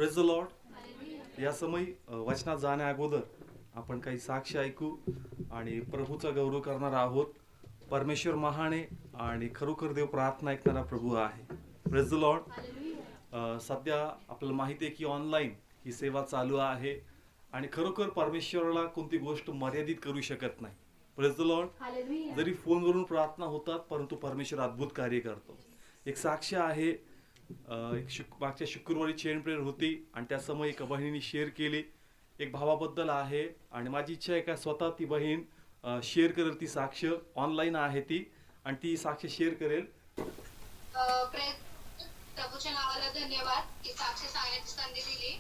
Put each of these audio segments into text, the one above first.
Praise the Lord. या समय वचनात जाण्या अगोदर आपण काही साक्ष ऐकू आणि प्रभूचा गौरव करणार आहोत. परमेश्वर महान आहे आणि खरोखर देव प्रार्थना ऐकणारा प्रभू आहे. Praise the Lord. सध्या आपल्याला माहिती आहे की ऑनलाईन ही सेवा चालू आहे आणि खरोखर परमेश्वराला कोणती गोष्ट मर्यादित करू शकत नाही. Praise the Lord. जरी फोनवरून प्रार्थना होतात परंतु परमेश्वर अद्भुत कार्य करतो. एक साक्ष आहे, मागच्या शुक्रवारी चेन प्रेयर होती आणि त्या समय एका बहिणीने शेअर केली. एक भावाबद्दल आहे आणि माझी इच्छा आहे का स्वतः ती बहीण शेअर करेल. ती साक्ष ऑनलाईन आहे ती आणि ती साक्ष शेअर करेल. प्रभूच्या नावाला धन्यवाद की साक्ष सांगण्याची संधी दिली.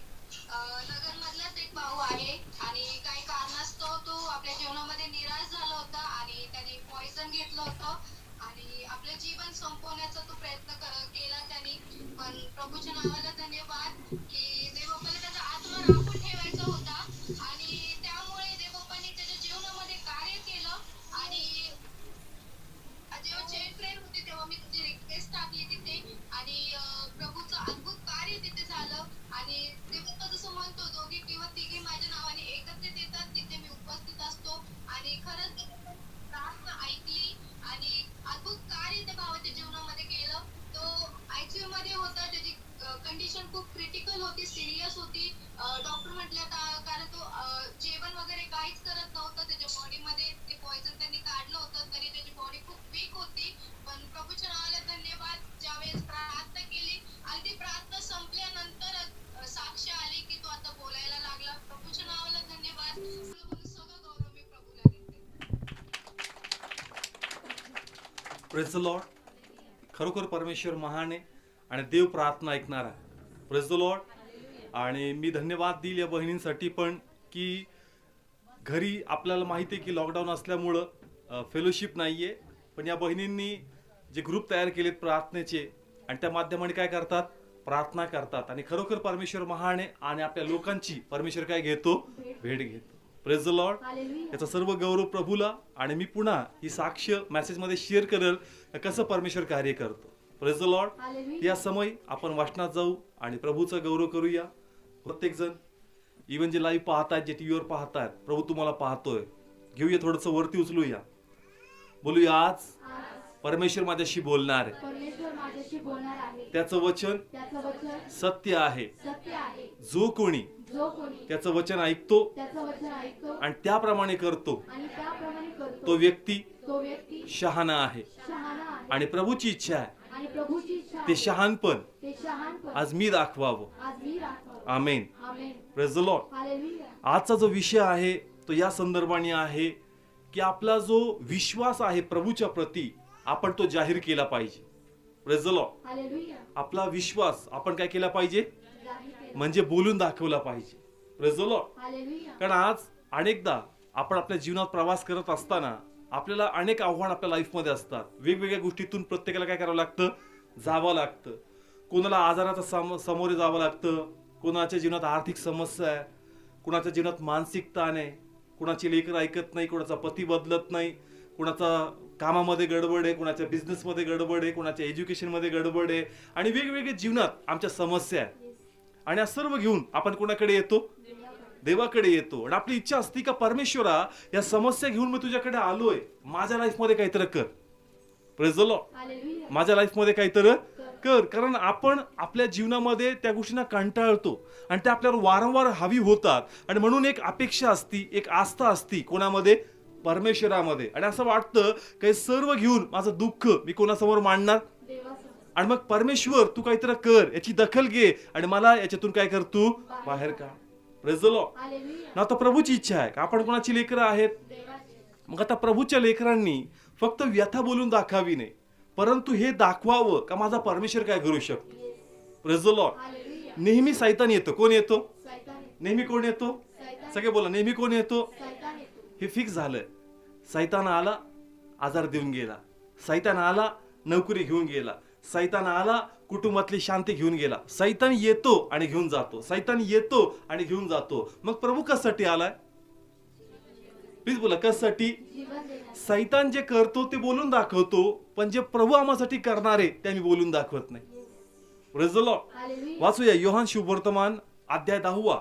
नगर मधलाच एक भाऊ आहे आणि काही कारणास्तव तो आपल्या जीवनामध्ये निराश झाला होता आणि त्याने पॉइझन घेतलं होतं आणि आपलं जीवन संपवण्याचा तो प्रयत्न केला त्याने. पण प्रभूच्या नावाला धन्यवाद की देवबापाला त्याचा आत्मा राखून ठेवायचा होता आणि त्यामुळे देवबापाने त्याच्या जीवनामध्ये कार्य केलं. आणि जेव्हा चेन प्रेयर होती तेव्हा मी तुझी रिक्वेस्ट टाकली तिथे आणि प्रभूचं अद्भुत कार्य तिथे झालं. आणि देवबापा जसं म्हणतो, दोघी किंवा तिघी माझ्या नावाने एकत्रित येतात तिथे मी उपस्थित असतो. आणि खरंच प्रार्थना ऐकली आणि अद्भुत कार्य त्या भावाच्या जीवनामध्ये केलं. तो आयसीयू मध्ये होता, त्याची कंडिशन खूप क्रिटिकल होती, सिरियस होती. डॉक्टर म्हटलं कारण तो जेवण वगैरे काहीच करत नव्हता. त्याच्या बॉडीमध्ये ते पॉइझन त्यांनी काढलं होतं तरी त्याची बॉडी खूप वीक होती. पण प्रभूच्या नावाला धन्यवाद, ज्यावेळेस प्रार्थना केली आणि ती प्रार्थना संपल्यानंतर साक्ष आली की तो आता बोलायला लागला. प्रभूच्या नावाला धन्यवाद. सगळं गौरव मी प्रभूला देते. Praise the Lord. खरोखर परमेश्वर महान आहे आणि देव प्रार्थना ऐकणार आहे. Praise the Lord. आणि मी धन्यवाद देईल या बहिणींसाठी पण की घरी आपल्याला माहिती आहे की लॉकडाऊन असल्यामुळं फेलोशिप नाही आहे. पण या बहिणींनी जे ग्रुप तयार केलेत प्रार्थनेचे आणि त्या माध्यमाने काय करतात, प्रार्थना करतात. आणि खरोखर परमेश्वर महान आहे आणि आपल्या लोकांची परमेश्वर काय घेतो, भेट घेतो. Praise the Lord. याचा सर्व गौरव प्रभूला. आणि मी पुन्हा ही साक्ष मेसेजमध्ये शेअर करेल कसं परमेश्वर कार्य करतो. Praise the Lord. या समय आपण वाचनात जाऊ आणि प्रभूचा गौरव करूया. प्रत्येक जण, इव्हन जे लाईव्ह पाहतायत, जे टीव्हीवर पाहतायत, प्रभू तुम्हाला पाहतोय. घेऊया थोडंसं वरती उचलूया, बोलूया आज परमेश्वर माझ्याशी बोलणार आहे. त्याचं वचन सत्य आहे. जो कोणी त्याचं वचन ऐकतो आणि त्याप्रमाणे करतो तो व्यक्ती शहाणा आहे. आणि प्रभूची इच्छा आहे ते शहाणपण आज मी दाखवावं. आमेन. Praise the Lord. आजचा जो विषय आहे तो या संदर्भाने आहे की आपला जो विश्वास आहे प्रभूच्या प्रती आपण तो जाहीर केला पाहिजे. Praise the Lord. आपला विश्वास आपण काय केला पाहिजे, म्हणजे बोलून दाखवला पाहिजे. Praise the Lord. कारण आज अनेकदा आपण आपल्या जीवनात प्रवास करत असताना आपल्याला अनेक आव्हान आपल्या लाईफमध्ये असतात. वेगवेगळ्या गोष्टीतून प्रत्येकाला काय करावं लागतं, जावं लागतं. कोणाला आजाराचा सामोरे जावं लागतं, कोणाच्या जीवनात आर्थिक समस्या आहे, कोणाच्या जीवनात मानसिक ताण आहे, कोणाची लेकरं ऐकत नाही, कोणाचा पती बदलत नाही, कोणाचा कामामध्ये गडबड आहे, कोणाच्या बिझनेसमध्ये गडबड आहे, कोणाच्या एज्युकेशनमध्ये गडबड आहे आणि वेगवेगळ्या जीवनात आमच्या समस्या आहेत. आणि या सर्व घेऊन आपण कोणाकडे येतो, देवाकडे येतो. आणि आपली इच्छा असते का परमेश्वरा या समस्या घेऊन मी तुझ्याकडे आलोय, माझ्या लाईफमध्ये काहीतरी कर. Praise the Lord. माझ्या लाईफमध्ये काहीतरी कर. कारण आपण आपल्या जीवनामध्ये त्या गोष्टींना कंटाळतो आणि त्या आपल्याला वारंवार हवी होतात. आणि म्हणून एक अपेक्षा असती, एक आस्था असती कोणामध्ये, परमेश्वरामध्ये. आणि असं वाटतं काही सर्व घेऊन माझं दुःख मी कोणासमोर मांडणार आणि मग परमेश्वर तू काहीतरी कर, याची दखल घे आणि मला याच्यातून काय कर, तू बाहेर काढ. Praise the Lord. आता प्रभूची इच्छा आहे का आपण कोणाची लेकरं आहेत. मग आता प्रभूच्या लेकरांनी फक्त व्यथा बोलून दाखवावी नाही, परंतु हे दाखवावं का माझा परमेश्वर काय करू शकतो. Praise the Lord. नेहमी सैतान येतो. कोण येतो, नेहमी कोण येतो, सगळे बोला, नेहमी कोण येतो. हे फिक्स झालंय. सैतान आला, आजार देऊन गेला. सैतान आला, नोकरी घेऊन गेला. सैतान आला, कुटुंबातली शांती घेऊन गेला. सैतान येतो आणि घेऊन जातो, सैतान येतो आणि घेऊन जातो. मग प्रभू कशासाठी आलाय, प्लीज बोला, कशासाठी. सैतान जे करतो ते बोलून दाखवतो, पण जे प्रभू आम्हासाठी करणारे ते आम्ही बोलून दाखवत नाही. Praise the Lord. वाचूया योहान शुभवर्तमान अध्याय 10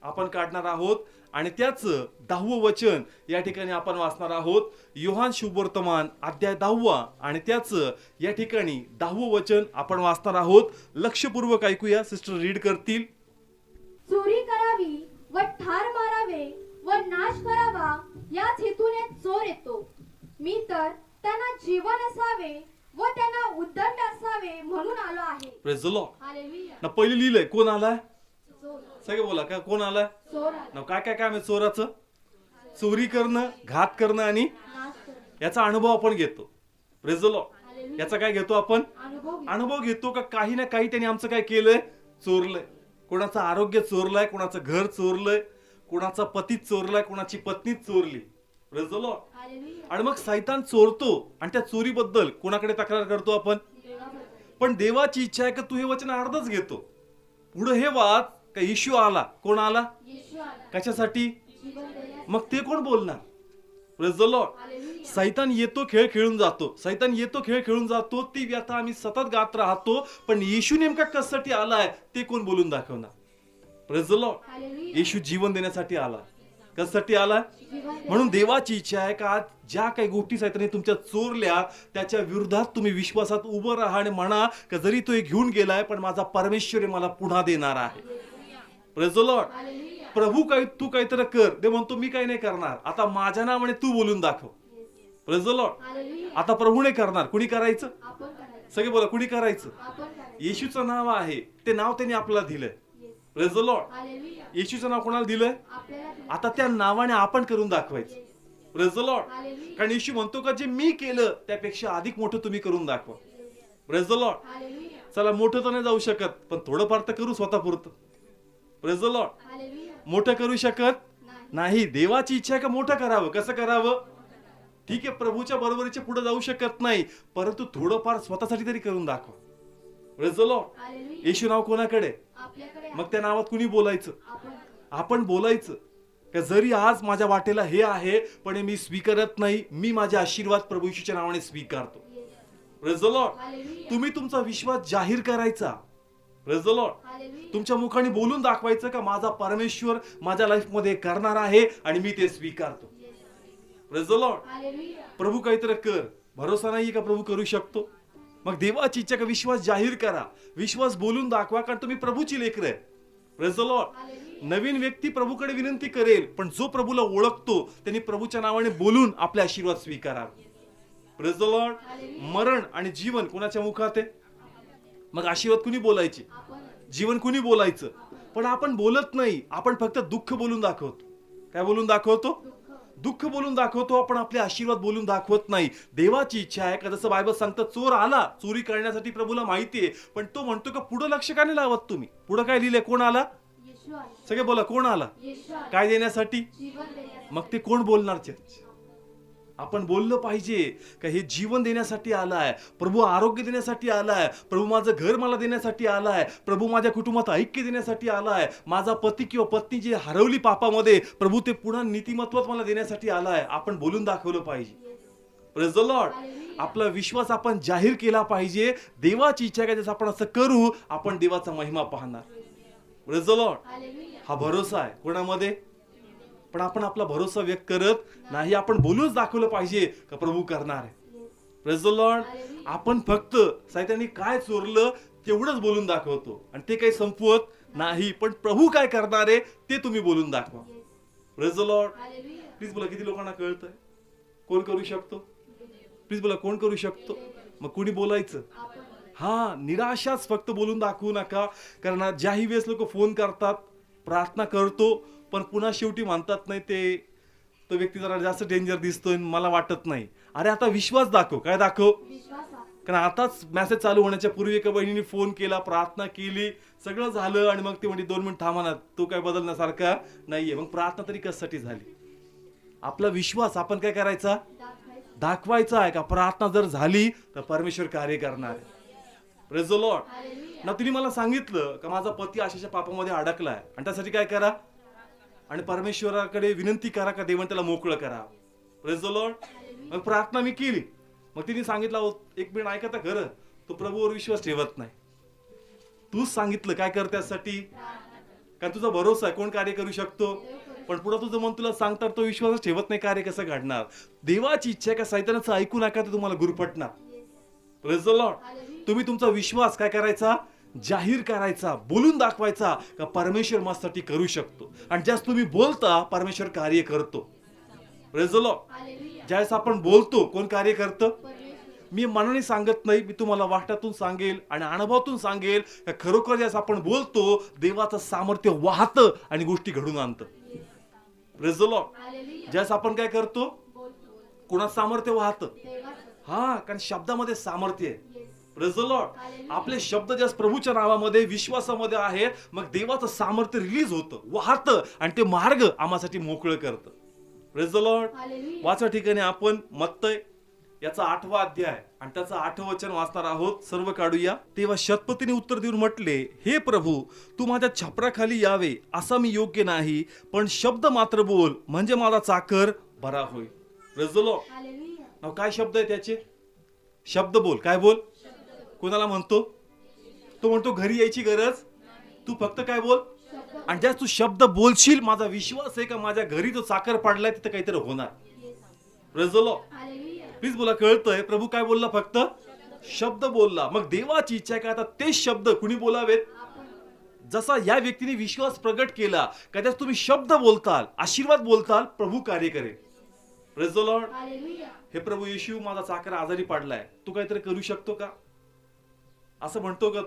आपण काढणार आहोत आणि त्याच 10वं वचन या ठिकाणी आपण वाचणार आहोत. योहान शुभवर्तमान अध्याय 10 आणि त्याच या ठिकाणी 10वं वचन आपण वाचणार आहोत. लक्षपूर्वक ऐकूया. सिस्टर रीड करतील. चोरी करावी व ठार मारावे व नाश करावा याच हेतूने चोर येतो. मी तर त्यांना जीवन असावे व त्यांना उद्दंड असावे म्हणून आलो आहे. Praise the Lord. हालेलुया. ना पहिलं लिहिलंय कोण आलाय? चोर. सगळे बोला का कोण आलाय? चोर आला. ना काय काय काम आहे चोराचं? चोरी करणं, घात करणं आणि नाश करणं. याचा अनुभव आपण घेतो. Praise the Lord. हालेलुया. याचा काय घेतो आपण? अनुभव घे. अनुभव घेतो का काही ना काही त्यांनी आमचं काय केलंय? चोरलंय. कोणाचं आरोग्य चोरलंय, कोणाचं घर चोरलंय, कोणाचा पती चोरलाय, कोणाची पत्नी चोरली. Praise the Lord. हालेलुया. आणि मग सैतान चोरतो आणि त्या चोरीबद्दल कोणाकडे तक्रार करतो आपण? देवाबद्दल. पण देवाची इच्छा आहे की तू हे वचन अर्धच घेतो. पुढे हे वाच का येशू आला. कोण आला? येशू आला. कशासाठी? जीवन देण्यास. मग ते कोण बोलणार? Praise the Lord. हालेलुया. सैतान येतो, खेळ खेळून जातो. सैतान येतो, खेळ खेळून जातो. ती व्यथा आम्ही सतत गात राहतो. पण येशू नेमका कशासाठी आलाय ते कोण बोलून दाखवणार? Praise the Lord. हालेलुया. येशू जीवन देण्यासाठी आला. कशासाठी आला? जीवन देण्यास. म्हणून देवाची इच्छा आहे का आज ज्या काही गोष्टी सैताने तुमच्या चोरल्या त्याच्या विरोधात तुम्ही विश्वासात उभं राहा आणि म्हणा का जरी तो घेऊन गेलाय पण माझा परमेश्वर मला पुन्हा देणार आहे. Praise the Lord. हालेलुया. प्रभू काय तू काहीतरी कर. ते म्हणतो मी काही नाही करणार. आता माझ्या नावाने तू बोलून दाखव. Praise the Lord. हालेलुया. आता प्रभूने करणार. कुणी करायचं? आपण करायचं. सगळे बोला कुणी करायचं? आपण करायचं. येशूचं नाव आहे. ते नाव त्यांनी आपल्याला दिलंय. Praise the Lord. हालेलुया. येशूचं नाव कोणाला दिलंय? आपल्याला दिलं. आता त्या नावाने आपण करून दाखवायचं. Praise the Lord. हालेलुया. कारण येशू म्हणतो का जे मी केलं त्यापेक्षा अधिक मोठं तुम्ही करून दाखवा. Praise the Lord. हालेलुया. चला मोठं तर नाही जाऊ शकत पण थोडंफार तर करू स्वतःपुरतं. Praise the Lord. हालेलुया. मोठं करू शकत नाही. नाही. देवाची इच्छा आहे का मोठं करावं. कसं करावं? ठीक आहे प्रभूच्या बरोबरीच्या पुढे जाऊ शकत नाही परंतु थोडंफार स्वतःसाठी तरी करून दाखवा. Praise the Lord. हालेलुया. येशू नाव कोणाकडे? आपल्याकडे मग त्या नावात कुणी बोलायचं? आपण. आपण बोलायचं का जरी आज माझ्या वाटेला हे आहे पण हे मी स्वीकारत नाही. मी माझे आशीर्वाद प्रभू येशूच्या नावाने स्वीकारतो. Praise the Lord. हालेलुया. तुम्ही तुमचा विश्वास जाहीर करायचा. Praise the Lord. हालेलुया. तुमच्या मुखाने बोलून दाखवायचं का माझा परमेश्वर माझ्या लाईफ मध्ये करणार आहे आणि मी ते स्वीकारतो. Praise the Lord. हालेलुया. प्रभू काहीतरी कर. भरोसा नाही का प्रभू करू शकतो? मग देवाची इच्छा का विश्वास जाहीर करा. विश्वास बोलून दाखवा कारण तुम्ही प्रभूची लेकरं आहे. Praise the Lord. हालेलुया. नवीन व्यक्ती प्रभूकडे विनंती करेल पण जो प्रभूला ओळखतो त्यांनी प्रभूच्या नावाने बोलून आपले आशीर्वाद स्वीकारावे. Praise the Lord. हालेलुया. मरण आणि जीवन कोणाच्या मुखात आहे? मग आशीर्वाद कुणी बोलायचे? आपण. जीवन कुणी बोलायचं? पण आपण बोलत नाही. आपण फक्त दुःख बोलून दाखवतो. काय बोलून दाखवतो? दुःख. दुःख बोलून दाखवतो. आपण आपले आशीर्वाद बोलून दाखवत नाही. देवाची इच्छा आहे का जसं बायबल सांगतं चोर आला चोरी करण्यासाठी प्रभूला माहिती आहे पण तो म्हणतो का पुढे लक्ष का नाही लावत तुम्ही? पुढे काय लिहिलंय? कोण आला? येशू आला. सगळे बोला कोण आला? येशू आला. काय देण्यासाठी? जीवन देण्यास. मग ते कोण बोलणार? चर्च. आपण बोललं पाहिजे का हे जीवन देण्यासाठी आलाय. प्रभू आरोग्य देण्यासाठी आलाय. प्रभू माझं घर मला देण्यासाठी आलाय. प्रभू माझ्या कुटुंबात ऐक्य देण्यासाठी आलाय. माझा पती किंवा पत्नी जी हरवली पापामध्ये प्रभू ते पुन्हा नीतिमत्वात मला देण्यासाठी आलाय. आपण बोलून दाखवलं पाहिजे. Praise the Lord. आपला विश्वास आपण जाहीर केला पाहिजे. देवाची इच्छा आहे जसं आपण असं करू आपण देवाचा महिमा पाहणार. Praise the Lord. हालेलुया. हा भरोसा आहे कोणामध्ये? पण आपण आपला भरोसा व्यक्त करत नाही. आपण बोलूनच दाखवलं पाहिजे का प्रभू करणार आहे. Praise the Lord. आपण फक्त सैतानी काय चोरलं तेवढंच बोलून दाखवतो आणि ते काही संपवत नाही. पण प्रभू काय करणार आहे ते तुम्ही बोलून दाखवा. Praise the Lord. Hallelujah. Please बोला किती लोकांना कळतंय? कोण करू शकतो? प्लीज बोला कोण करू शकतो? मग कुणी बोलायचं? आपण. हा निराशाच फक्त बोलून दाखवू नका. कारण ज्याही वेळेस लोक फोन करतात प्रार्थना करतो पण पुन्हा शेवटी म्हणतात नाही ते तो व्यक्ती जरा जास्त डेंजर दिसतोय मला वाटत नाही. अरे आता विश्वास दाखव. काय दाखव? विश्वासात. कारण आताच मेसेज चालू होण्याच्या पूर्वी एका बहिणीने फोन केला प्रार्थना केली सगळं झालं आणि मग ते म्हणजे 2 मिनिट थांबा ना तो काय बदलण्यासारखा नाहीये. मग प्रार्थना तरी कशासाठी झाली? आपला विश्वास आपण काय करायचा? दाखवायचं. दाखवायचा आहे का प्रार्थना जर झाली तर परमेश्वर कार्य करणार आहे. Praise the Lord. हालेलुया. ना तुम्ही मला सांगितलं का माझा पती अशाच्या पापामध्ये अडकलाय आणि त्यासाठी काय करा आणि परमेश्वराकडे विनंती करा का देवाने त्याला मोकळं करा. Praise the Lord. मग प्रार्थना मी केली. मग तिने सांगितलं "अहो, एक मिनिट ऐका तर खरं तो प्रभूवर विश्वास ठेवत नाही. तूच सांगितलं काय कर त्यासाठी कारण तुझा भरोसा आहे कोण कार्य करू शकतो, पण पुढे तुझं मन तुला सांगतात तो विश्वास ठेवत नाही, कार्य कसं घडणार. देवाची इच्छा आहे का सैतानाचं ऐकू नका, ते तुम्हाला गुरफटणार. Praise the Lord. तुम्ही तुमचा विश्वास काय करायचा, जाहीर करायचा, बोलून दाखवायचा का परमेश्वर माझ्यासाठी करू शकतो. आणि ज्यास तुम्ही बोलता परमेश्वर कार्य करतो. Praise the Lord. ज्यावेळेस आपण बोलतो कोण कार्य करतं. मी मनाने सांगत नाही, मी तुम्हाला वाटातून सांगेल आणि अनुभवातून सांगेल का खरोखर ज्यावेळेस आपण बोलतो देवाचं सामर्थ्य वाहतं आणि गोष्टी घडून आणतं. Praise the Lord. ज्यावेळेस आपण काय करतो, कोणाचं सामर्थ्य वाहतं. हा, कारण शब्दामध्ये सामर्थ्य आहे. Praise the Lord. आपले शब्द ज्यास प्रभूच्या नावामध्ये विश्वासामध्ये आहेत, मग देवाचं सामर्थ्य रिलीज होतं, वाहतं आणि ते मार्ग आम्हासाठी मोकळं करतं. Praise the Lord. वाचा ठिकाणी आपण मत्तय याचा 8वा अध्याय आणि त्याचं 8वं वचन वाचणार आहोत. सर्व काढूया. तेव्हा शतपतीने उत्तर देऊन म्हटले, हे प्रभू, तू माझ्या छपराखाली यावे असा मी योग्य नाही, पण शब्द मात्र बोल म्हणजे माझा चाकर बरा होईल. Praise the Lord. काय शब्द आहे त्याचे, शब्द बोल. काय बोल, कोणाला म्हणतो, तो म्हणतो घरी यायची गरज, तू फक्त काय बोल. आणि ज्या तू शब्द बोलशील, माझा विश्वास आहे का माझ्या घरी जो चाकर पडलाय तिथं काहीतरी होणार. Praise the Lord. प्लीज बोला, कळतंय प्रभू काय बोलला, फक्त शब्द बोलला. मग देवाची इच्छा आहे का आता तेच शब्द कुणी बोलावेत. जसा या व्यक्तीने विश्वास प्रगट केला का त्यात तुम्ही शब्द बोलताल, आशीर्वाद बोलताल, प्रभू कार्य करेल. Praise the Lord. हे प्रभू येशू, माझा चाकर आजारी पडलाय, तू काहीतरी करू शकतो का, असं म्हणतो का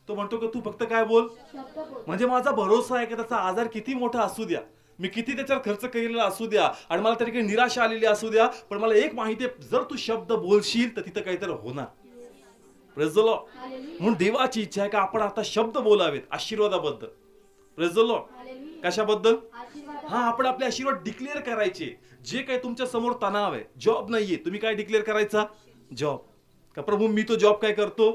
तो म्हणतो का तू फक्त काय बोल. म्हणजे माझा भरोसा आहे की त्याचा आजार किती मोठा असू द्या, मी किती त्याच्यावर खर्च केलेला असू द्या आणि मला तरी काही निराशा आलेली असू द्या, पण मला एक माहिती आहे, जर तू शब्द बोलशील तर तिथं काहीतरी होणार. Praise the Lord. म्हणून देवाची इच्छा आहे का आपण आता शब्द बोलावेत आशीर्वादाबद्दल. Praise the Lord. कशाबद्दल. हा, आपण आपले आशीर्वाद डिक्लेअर करायचे. जे काही तुमच्या समोर तणाव आहे, जॉब नाहीये, तुम्ही काय डिक्लेअर करायचा, जॉब. का प्रभू मी तो जॉब काय करतो.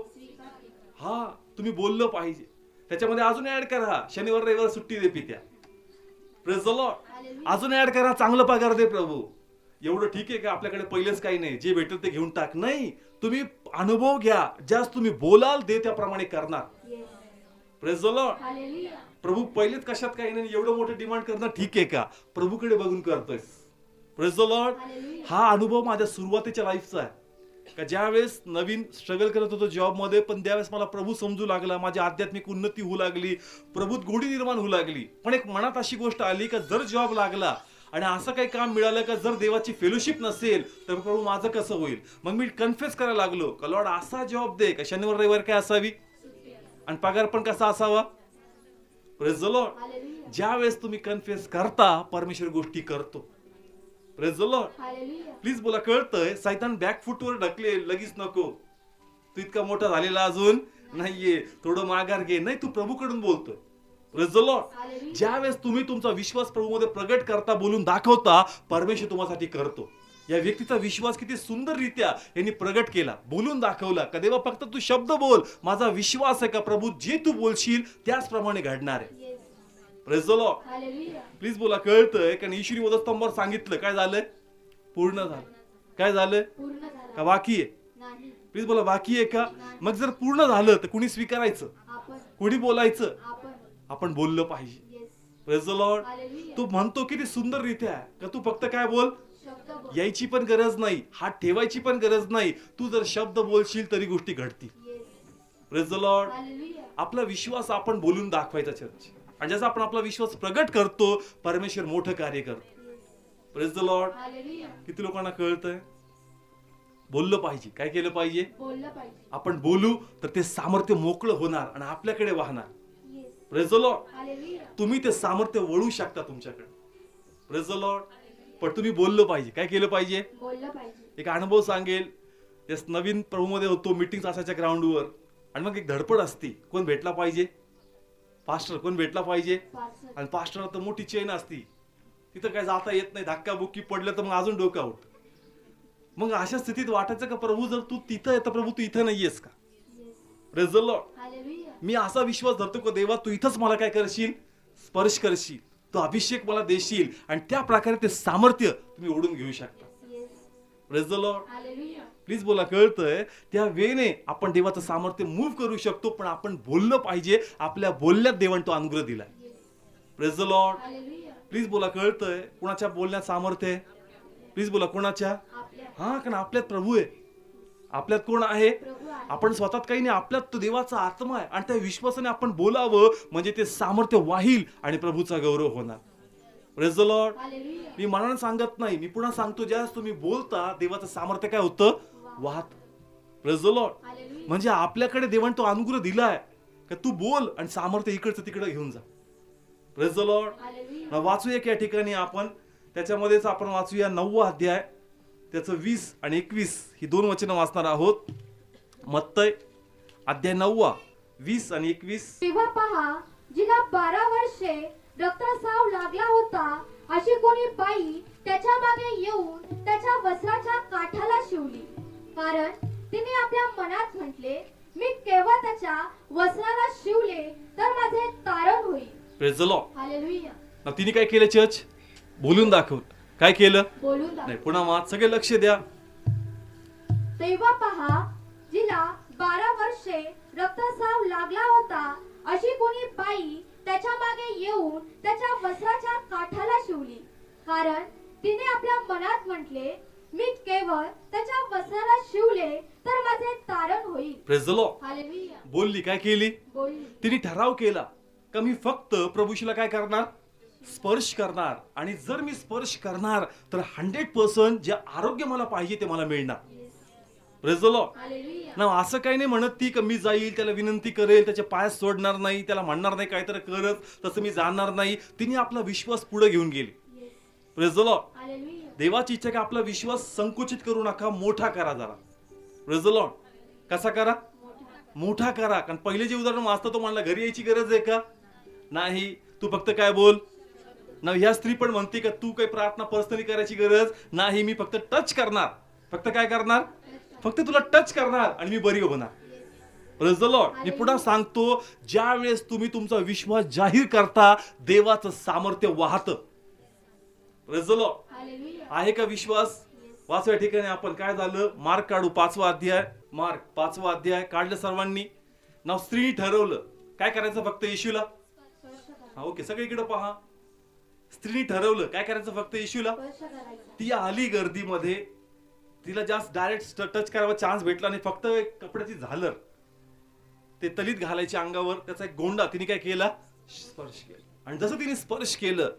हा, तुम्ही बोललं पाहिजे. त्याच्यामध्ये अजून ऍड करा, शनिवार रविवार सुट्टी दे पित्या. Praise the Lord. अजून ऍड करा, चांगलं पगार दे प्रभू. एवढं ठीक आहे का, आपल्याकडे पहिलेच काही नाही, जे भेटेल ते घेऊन टाक. नाही, तुम्ही अनुभव घ्या, ज्यास तुम्ही बोलाल दे त्याप्रमाणे करणार. Praise the Lord. प्रभू पहिलेच कशात काही नाही, एवढं मोठं डिमांड करणं ठीक आहे का, प्रभूकडे बघून करतोय. Praise the Lord. हा अनुभव माझ्या सुरुवातीच्या लाईफचा आहे का ज्यावेळेस नवीन स्ट्रगल करत होतो जॉब मध्ये, पण त्यावेळेस मला प्रभू समजू लागला, माझी आध्यात्मिक उन्नती होऊ लागली, प्रभूत गोडी निर्माण होऊ लागली. पण एक मनात अशी गोष्ट आली का जर जॉब लागला आणि असं काही काम मिळालं का जर देवाची फेलोशिप नसेल तर प्रभू माझं कसं होईल. मग मी कन्फ्युज करायला लागलो का लॉर्ड असा जॉब दे का शनिवार रविवार काय असावी आणि पगार पण कसा असावा. Praise the Lord. ज्या वेळेस तुम्ही कन्फ्युज करता परमेश्वर गोष्टी करतो. Praise the Lord. प्लीज बोला, कळतंय. सैतान बॅकफुटवर ढकले, लगेच नको, तू इतका मोठा झालेला अजून नाहीये, थोडं माघार घे. नाही, तू प्रभूकडून बोलतोय. Praise the Lord. ज्यावेळेस तुम्ही तुमचा विश्वास प्रभूमध्ये प्रगट करता, बोलून दाखवता, परमेश्वर तुम्हासाठी करतो. या व्यक्तीचा विश्वास किती सुंदररित्या यांनी प्रगट केला, बोलून दाखवला का देवा फक्त तू शब्द बोल, माझा विश्वास आहे का प्रभू जे तू बोलशील त्याचप्रमाणे घडणार आहे. Praise the Lord. प्लीज बोला, कळतंय. कारण ईश्वरी वधस्तंभावर सांगितलं काय झालंय, पूर्ण झालं. काय झालंय का बाकी आहे. प्लीज बोला, बाकी आहे का. मग जर पूर्ण झालं तर कुणी स्वीकारायचं, कुणी बोलायचं, आपण बोललं पाहिजे. Praise the Lord. तू म्हणतो किती सुंदररित्या का तू फक्त काय बोल, यायची पण गरज नाही, हात ठेवायची पण गरज नाही, तू जर शब्द बोलशील तरी गोष्टी घडतील. Praise the Lord. आपला विश्वास आपण बोलून दाखवायचा चर्च, आणि जसं आपण आपला विश्वास प्रगट करतो परमेश्वर मोठं कार्य करतो. Praise the Lord. किती लोकांना कळतंय. बोललं पाहिजे. काय केलं पाहिजे, आपण बोलू तर ते सामर्थ्य मोकळं होणार आणि आपल्याकडे वाहणार. Praise the Lord. तुम्ही ते सामर्थ्य वळू शकता तुमच्याकडे. Praise the Lord. पण तुम्ही बोललं पाहिजे. काय केलं पाहिजे, एक अनुभव सांगेल. नवीन प्रभूमध्ये होतो, मीटिंग असायच्या ग्राउंडवर आणि मग एक धडपड असते, कोण भेटला पाहिजे, पास्टर कोण भेटला पाहिजे. आणि पास्टरला तर मोठी चेन असती, तिथं काय जाता येत नाही, धक्काबुक्की पडलं तर मग अजून डोकं आउट. मग अशा स्थितीत वाटायचं का प्रभू जर तू तिथं येतं, प्रभू तू इथं नाहीयेस का. Praise the Lord. मी असा विश्वास धरतो का देवा तू इथंच मला काय करशील, स्पर्श करशील, तो अभिषेक मला देशील आणि त्या प्रकारे ते सामर्थ्य तुम्ही ओढून घेऊ शकता. Praise the Lord. प्लीज बोला, कळतंय? त्या वेने आपण देवाचं सामर्थ्य मूव्ह करू शकतो, पण आपण बोललं पाहिजे. आपल्या बोलण्यात देवाने तो अनुग्रह दिलाय. Praise the Lord. Hallelujah. Please बोला, कळतंय? कुणाच्या बोलण्यात सामर्थ्य आहे? प्लीज बोला, कोणाच्या? आपल्या हा, कारण आपल्यात प्रभू आहे. आपल्यात कोण आहे? प्रभू आहे. आपण स्वतःत काही नाही, आपल्यात तो देवाचा आत्मा आहे. आणि त्या विश्वासाने आपण बोलावं, म्हणजे ते सामर्थ्य वाहील आणि प्रभूचा गौरव होणार. Praise the Lord. हालेलुया. मी मनाने सांगत नाही, मी पुन्हा सांगतो, ज्यावेळेस तुम्ही बोलता देवाचं सामर्थ्य काय होतं? वाहत. Praise the Lord. हालेलुया. म्हणजे आपल्याकडे देवाने तो अनुग्रह दिलाय का तू बोल आणि सामर्थ्य इकडचं तिकडे घेऊन जा. Praise the Lord. हालेलुया. वाचूया या ठिकाणी आपण, त्याच्यामध्येच आपण वाचूया 9वा अध्याय, त्याचं 20 आणि 21 ही 2 वचनं वाचणार आहोत. मत्तय अध्याय 9 20 आणि 21. तेव्हा पहा, जिला 12 वर्षे रक्तस्राव लागला होता अशी कोणी बाई त्याच्या मागे येऊन त्याच्या वस्त्राच्या काठाला शिवली. कारण तिने आपल्या मनात म्हटले, मी केवळ त्याच्या वस्त्राला शिवले तर माझे तारण होईल. Praise the Lord. हालेलुया. ना तिने काय केलं? चर्च बोलून दाखवलं. काय केलं? बोलून नाही, दाखव. पुन्हा वाच, सगळे लक्ष द्या. तेव्हा पहा, जिला 12 वर्षे रक्तस्राव लागला होता अशी कोणी बाई त्याच्या मागे येऊन त्याच्या वस्त्राच्या काठाला शिवली. कारण तिने आपल्या मनात म्हटले, मी केवळ त्याच्या वस्त्राला शिवले तर माझे तारण होईल. Praise the Lord. हालेलुया. बोलली, काय केली? बोलली. तिने ठराव केला का मी फक्त प्रभूशीला काय करणार? स्पर्श करणार. आणि जर मी स्पर्श करणार तर 100% जे आरोग्य मला पाहिजे ते मला मिळणार. Praise the Lord. हालेलुया. ना असं काही नाही म्हणत ती का मी जाईल, त्याला विनंती करेल, त्याचे पाय सोडणार नाही, त्याला म्हणणार नाही काहीतरी करत, तसं मी जाणार नाही. तिने आपला विश्वास पुढे घेऊन गेली. Praise the Lord. हालेलुया. देवाची इच्छा की आपला विश्वास संकुचित करू नका, मोठा करा जरा. Praise the Lord. कसा करा? मोठा करा. कारण पहिले जे उदाहरण वाचतं तो म्हणला घरी यायची गरज आहे का? नाही, तू फक्त काय बोल ना. ह्या स्त्री पण म्हणते का तू काही प्रार्थना पर्सनली करायची गरज नाही, मी फक्त टच करणार. फक्त काय करणार? फक्त तुला टच करणार आणि मी बरी होणार. Praise the Lord. मी पुन्हा सांगतो, ज्या वेळेस तुम्ही तुमचा विश्वास जाहीर करता देवाचं सामर्थ्य वाहतं. Praise the Lord. हालेलुया. आहे का विश्वास? वाचव्या ठिकाणी आपण काय झालं? मार्क काढू 5वा अध्याय. मार्क 5वा अध्याय काढलं सर्वांनी. नाव स्त्री ठरवलं काय करायचं? फक्त येशूला. हा, ओके, सगळीकडे पहा. स्त्रीने ठरवलं काय करायचं? फक्त येशूला. स्पर्श करायचा. ती आली गर्दीमध्ये, तिला जास्त डायरेक्ट टच करायचा चान्स भेटला नाही. फक्त एक कपड्याची झालर ते तलीत घालायच्या अंगावर, त्याचा एक गोंडा तिने काय केला? स्पर्श केला. आणि जसं तिने स्पर्श केलं,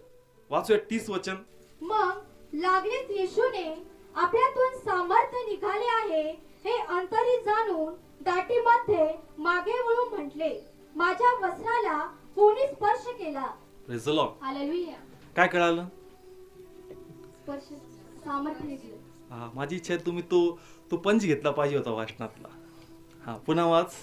वाचूया 30 वचन. मग लागलीच येशूने आपल्यातून सामर्थ्य निघाले आहे हे अंतरी जाणून दाटीमध्ये मागे वळून म्हटले, माझ्या वस्त्राला कोणी स्पर्श केला. Praise the Lord. हालेलुया. काय कळालं? स्पर्श सामर्थ्य निघाले. हा, माझी इच्छा आहे तुम्ही तो पंच घेतला पाहिजे होता वाचनातला. हा, पुन्हा वाच.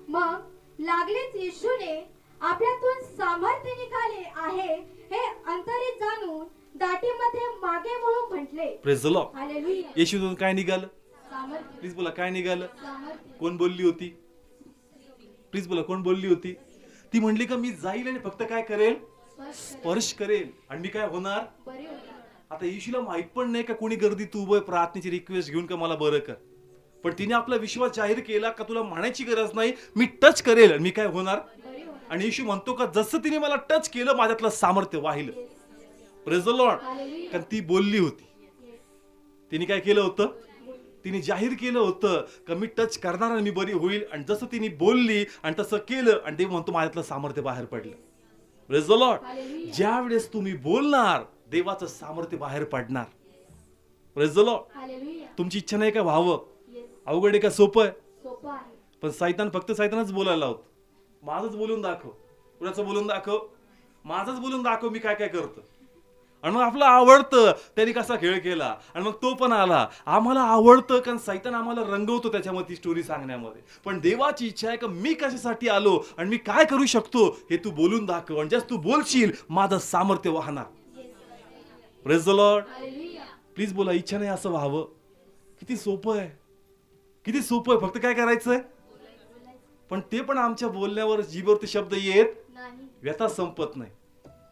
मग लागलीच येशूने आपल्यातून सामर्थ्य निघाले आहे हे अंतरी जाणून दाटीमध्ये मागे वळून म्हटले. Praise the Lord. हालेलुया. येशूतून काय निघालं? सामर्थ्य. प्लीज बोला, काय निघालं? सामर्थ्य. कोण बोलली होती? प्लीज बोला, कोण बोलली होती? ती म्हणली का मी जाईल आणि फक्त काय करेल? स्पर्श करेल आणि मी काय होणार? बरे होणार. आता येशूला माहित पण नाही का कोणी गर्दीत उभं आहे प्रार्थनेची रिक्वेस्ट घेऊन का मला बरं कर. पण तिने आपला विश्वास जाहीर केला का तुला म्हणायची गरज नाही, मी टच करेल आणि मी काय होणार? बरे होणार. आणि येशू म्हणतो का जसं तिने मला टच केलं माझ्यातलं सामर्थ्य वाहिलं. Praise the Lord. हालेलुया. कारण ती बोलली होती. तिने काय केलं होतं? तिने जाहीर केलं होतं का मी टच करणार आणि मी बरी होईल. आणि जसं तिने बोलली आणि तसं केलं आणि ते म्हणतो माझ्यातलं सामर्थ्य बाहेर पडलं. Praise the Lord. हालेलुया. ज्या वेळेस तुम्ही बोलणार देवाचं सामर्थ्य बाहेर पडणार. Praise the Lord. हालेलुया. तुमची इच्छा नाही का व्हावं? येस. अवघड आहे का सोपं आहे? सोपं आहे. पण सैतान फक्त सैतानच बोलायला होत. माझंच बोलून दाखव. कुणाचं बोलून दाखव? माझंच बोलून दाखव मी काय काय करतो. आणि मग आपलं आवडतं त्यांनी कसा खेळ केला आणि मग तो पण आला. आम्हाला आवडतं कारण सैतान आम्हाला रंगवतो त्याच्यामध्ये ती स्टोरी सांगण्यामध्ये. पण देवाची इच्छा आहे का मी कशासाठी आलो आणि मी काय करू शकतो हे तू बोलून दाखव. आणि ज्यास तू बोलशील माझं सामर्थ्य वाहणार. Praise the Lord. Hallelujah. Please बोला, इच्छा नाही असं व्हावं. किती सोपं आहे, किती सोपं आहे. फक्त काय करायचंय? पण ते पण आमच्या बोलण्यावर जीभवरती शब्द येत नाही. व्यथा संपत नाही.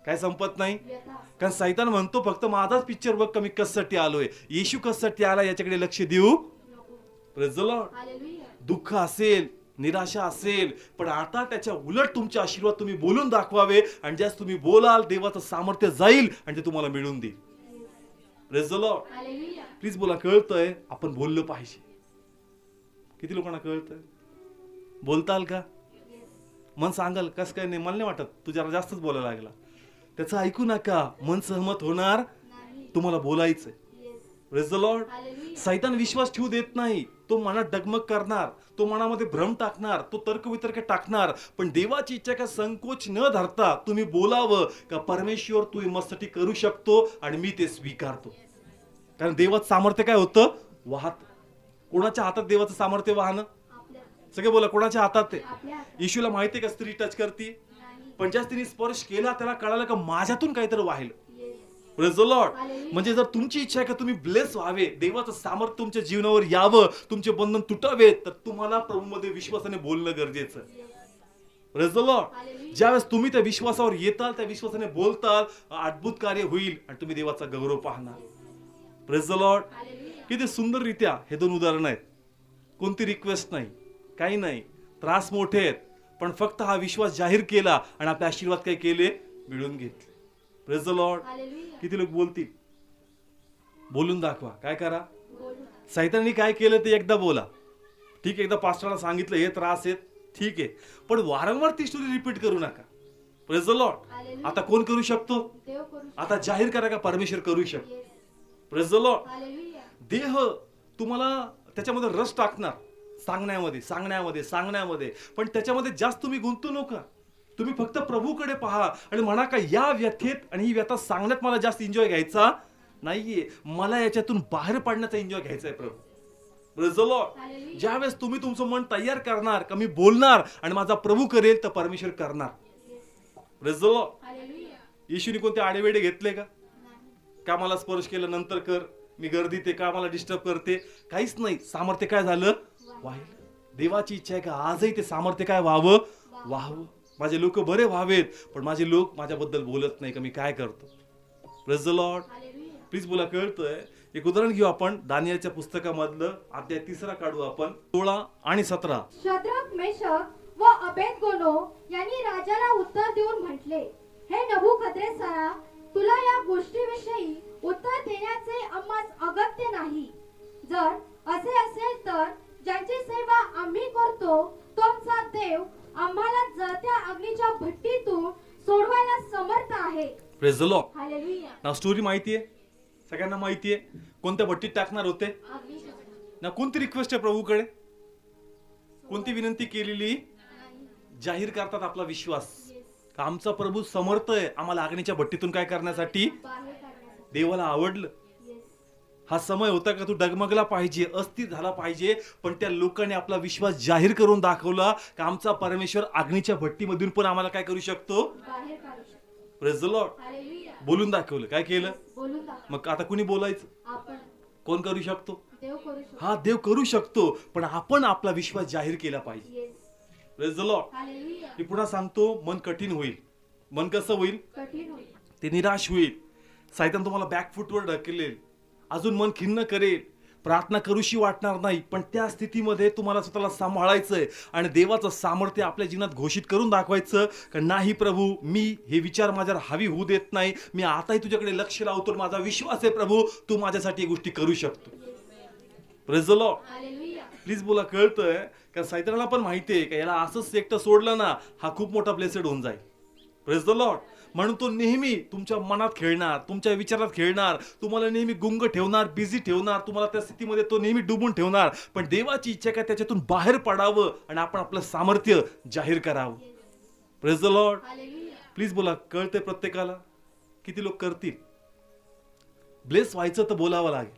काय संपत नाही. व्यथा. कारण सैतान म्हणतो फक्त माझाच पिक्चर बघ, कमी कशासाठी आलोय, येशू कशासाठी आला याच्याकडे लक्ष देऊ. नको. Praise the Lord. हालेलुया. दुःख असेल, निराशा असेल, पण आता त्याच्या उलट तुमचे आशीर्वाद तुम्ही बोलून दाखवावे, आणि ज्यास तुम्ही बोलाल देवाचं सामर्थ्य जाईल आणि ते तुम्हाला मिळून देईल. Praise the Lord. Hallelujah. Please बोला, कळतंय आपण बोललं पाहिजे. किती लोकांना कळतंय? बोलताल का? मन सांगाल कसं काय? नाही, मला नाही वाटत, तू जरा जास्तच बोलायला लागला. त्याचं ऐकू नका, मन सहमत होणार, नाही. तुम्हाला बोलायचंय. Yes. Praise the Lord. Hallelujah. सैतान विश्वास ठेवू देत नाही. तो मनात डगमग करणार, तो मनामध्ये भ्रम टाकणार, तो तर्कवितर्क टाकणार. पण देवाची इच्छा का संकोच न धरता तुम्ही बोलावं का परमेश्वर तू मस्ती करू शकतो आणि मी ते स्वीकारतो. कारण देवाचं सामर्थ्य काय होतं? वाहत. कोणाच्या हातात देवाचं सामर्थ्य वाहनं? आपल्या. सगळे बोला, कोणाच्या हातात ते? आपल्या. येशूला माहिती का स्त्री टच करते, नाही. पण ज्या स्त्रीने स्पर्श केला त्याला कळालं का माझ्यातून काहीतरी वाहिलं. Yes. Praise the Lord. Hallelujah. म्हणजे जर तुमची इच्छा आहे का तुम्ही ब्लेस व्हावे, देवाचं सामर्थ्य तुमच्या जीवनावर यावं, तुमचे बंधन तुटावे, तर तुम्हाला प्रभूमध्ये विश्वासाने बोलणं गरजेचं आहे. Yes. Praise the Lord. Hallelujah. ज्यावेळेस तुम्ही त्या विश्वासावर येताल, त्या विश्वासाने बोलताल, अद्भुत कार्य होईल आणि तुम्ही देवाचा गौरव पाहणार. Praise the Lord. हालेलुया. किती सुंदर रित्या हे दोन उदाहरण आहेत. कोणती रिक्वेस्ट नाही, काही नाही, त्रास मोठे आहेत, पण फक्त हा विश्वास जाहीर केला आणि आपले आशीर्वाद काय केले? मिळून घेतले. Praise the Lord. हालेलुया. किती लोक बोलतील? बोलून दाखवा. काय करा? बोलू. सैतानाने काय केलं ते एकदा बोला. ठीक आहे, एकदा पास्टरला सांगितलं हे त्रास आहेत, ठीक आहे, पण वारंवार ती स्टोरी रिपीट करू नका. Praise the Lord. हालेलुया. आता कोण करू शकतो? देव करू शकतो. आता जाहीर करा का परमेश्वर करू शकतो. Yes. Praise the Lord. Hallelujah. देह तुम्हाला त्याच्यामध्ये रस टाकणार, सांगण्यामध्ये सांगण्यामध्ये सांगण्यामध्ये, पण त्याच्यामध्ये जास्त तुम्ही गुंतू नका. तुम्ही फक्त प्रभूकडे पहा आणि म्हणा का या व्यथेत आणि ही व्यथा सांगण्यात मला जास्त एन्जॉय घ्यायचा नाहीये, मला याच्यातून बाहेर पडण्याचा एन्जॉय घ्यायचा आहे प्रभू. Praise the Lord. हालेलुया. ज्यावेळेस तुम्ही तुमचं मन तयार करणार का मी बोलणार आणि माझा प्रभू करेल, तर परमेश्वर करणार. Yes. Praise the Lord. Hallelujah. येशूने कोणते आडेवेडे घेतले का? नाही. का मला स्पर्श केलं नंतर कर, मी गर्दीत आहे का, मला डिस्टर्ब करते, काहीच नाही. सामर्थ्य काय झालं? वाहिलं. देवाची इच्छा आहे का आजही ते सामर्थ्य काय व्हावं? व्हावं. माझे लोक बरे व्हावेत, पण माझे लोक माझ्याबद्दल बोलत नाही का मी काय करतो. Praise the Lord. Hallelujah. Please बोला, कळतंय? एक उदाहरण घेऊ आपण दानियेलच्या पुस्तकामधलं, अध्याय 3 काढू आपण, 16 आणि 17. शद्रक, मेशक व अबेदगोनो यांनी राजाला उत्तर देऊन म्हटले, हे नबूकद्नेस्सरा, तुला या गोष्टीविषयी उत्तर देण्याचे आम्हास अगत्य नाही. जर असे असेल तर ज्यांची सेवा आम्ही करतो तो आमचा देव आम्हाला जळत्या अग्नीच्या भट्टीतून सोडवायला समर्थ आहे. Praise the Lord. हालेलुया. ना स्टोरी माहितीये, सगळ्यांना माहितीये. कोणत्या भट्टीत टाकणार होते अग्नीच्या ना? कोणती रिक्वेस्ट आहे प्रभूकडे? कोणती विनंती केलेली? नाही. जाहीर करतात आपला विश्वास येस. का आमचा प्रभू समर्थ आहे आम्हाला अग्नीच्या भट्टीतून काय करण्यासाठी. बाहेर काढण्यासाठी. देवाला आवडलं. येस. हा समय होता का तू डगमगला पाहिजे, अस्थिर झाला पाहिजे, पण त्या लोकांनी आपला विश्वास जाहीर करून दाखवला का आमचा परमेश्वर अग्नीच्या भट्टीमधून पण आम्हाला काय करू शकतो. बाहेर काढू शकतो. Praise the Lord. हालेलुया. बोलून दाखवलं. काय केलं? बोलून दाखव. मग आता कुणी बोलायचं? आपण. कोण करू शकतो? देव करू शकतो. हा देव करू शकतो, पण आपण आपला विश्वास जाहीर केला पाहिजे. Yes. Praise the Lord. Hallelujah. मी पुन्हा सांगतो, मन कठीण होईल. मन कसं होईल? कठीण होईल. ते निराश होईल. सैतान तुम्हाला बॅकफुटवर ढकलेल, अजून मन खिन्न करेल, प्रार्थना करूशी वाटणार नाही. पण त्या स्थितीमध्ये तुम्हाला स्वतःला सांभाळायचंय आणि देवाचं सामर्थ्य आपल्या जीवनात घोषित करून दाखवायचं का नाही प्रभू, मी हे विचार माझ्यावर हावी होऊ देत नाही, मी आताही तुझ्याकडे लक्ष लावतो, माझा विश्वास आहे प्रभू तू माझ्यासाठी गोष्टी करू शकतो. Praise the Lord. Hallelujah. Please बोला, कळतंय का? सैतानाला पण माहितीये का याला असंच एकटं सोडलं ना हा खूप मोठा ब्लेसेड होऊन जाईल. Praise the Lord. म्हणून तो नेहमी तुमच्या मनात खेळणार, तुमच्या विचारात खेळणार, तुम्हाला नेहमी गुंग ठेवणार, बिझी ठेवणार, तुम्हाला त्या स्थितीमध्ये तो नेहमी डुबून ठेवणार. पण देवाची इच्छा काय त्याच्यातून बाहेर पडावं आणि आपण आपलं सामर्थ्य जाहीर करावं. Praise the Lord. Hallelujah. Please बोला, कळतंय प्रत्येकाला? किती लोक करतील? ब्लेस व्हायचं तर बोलावं लागेल,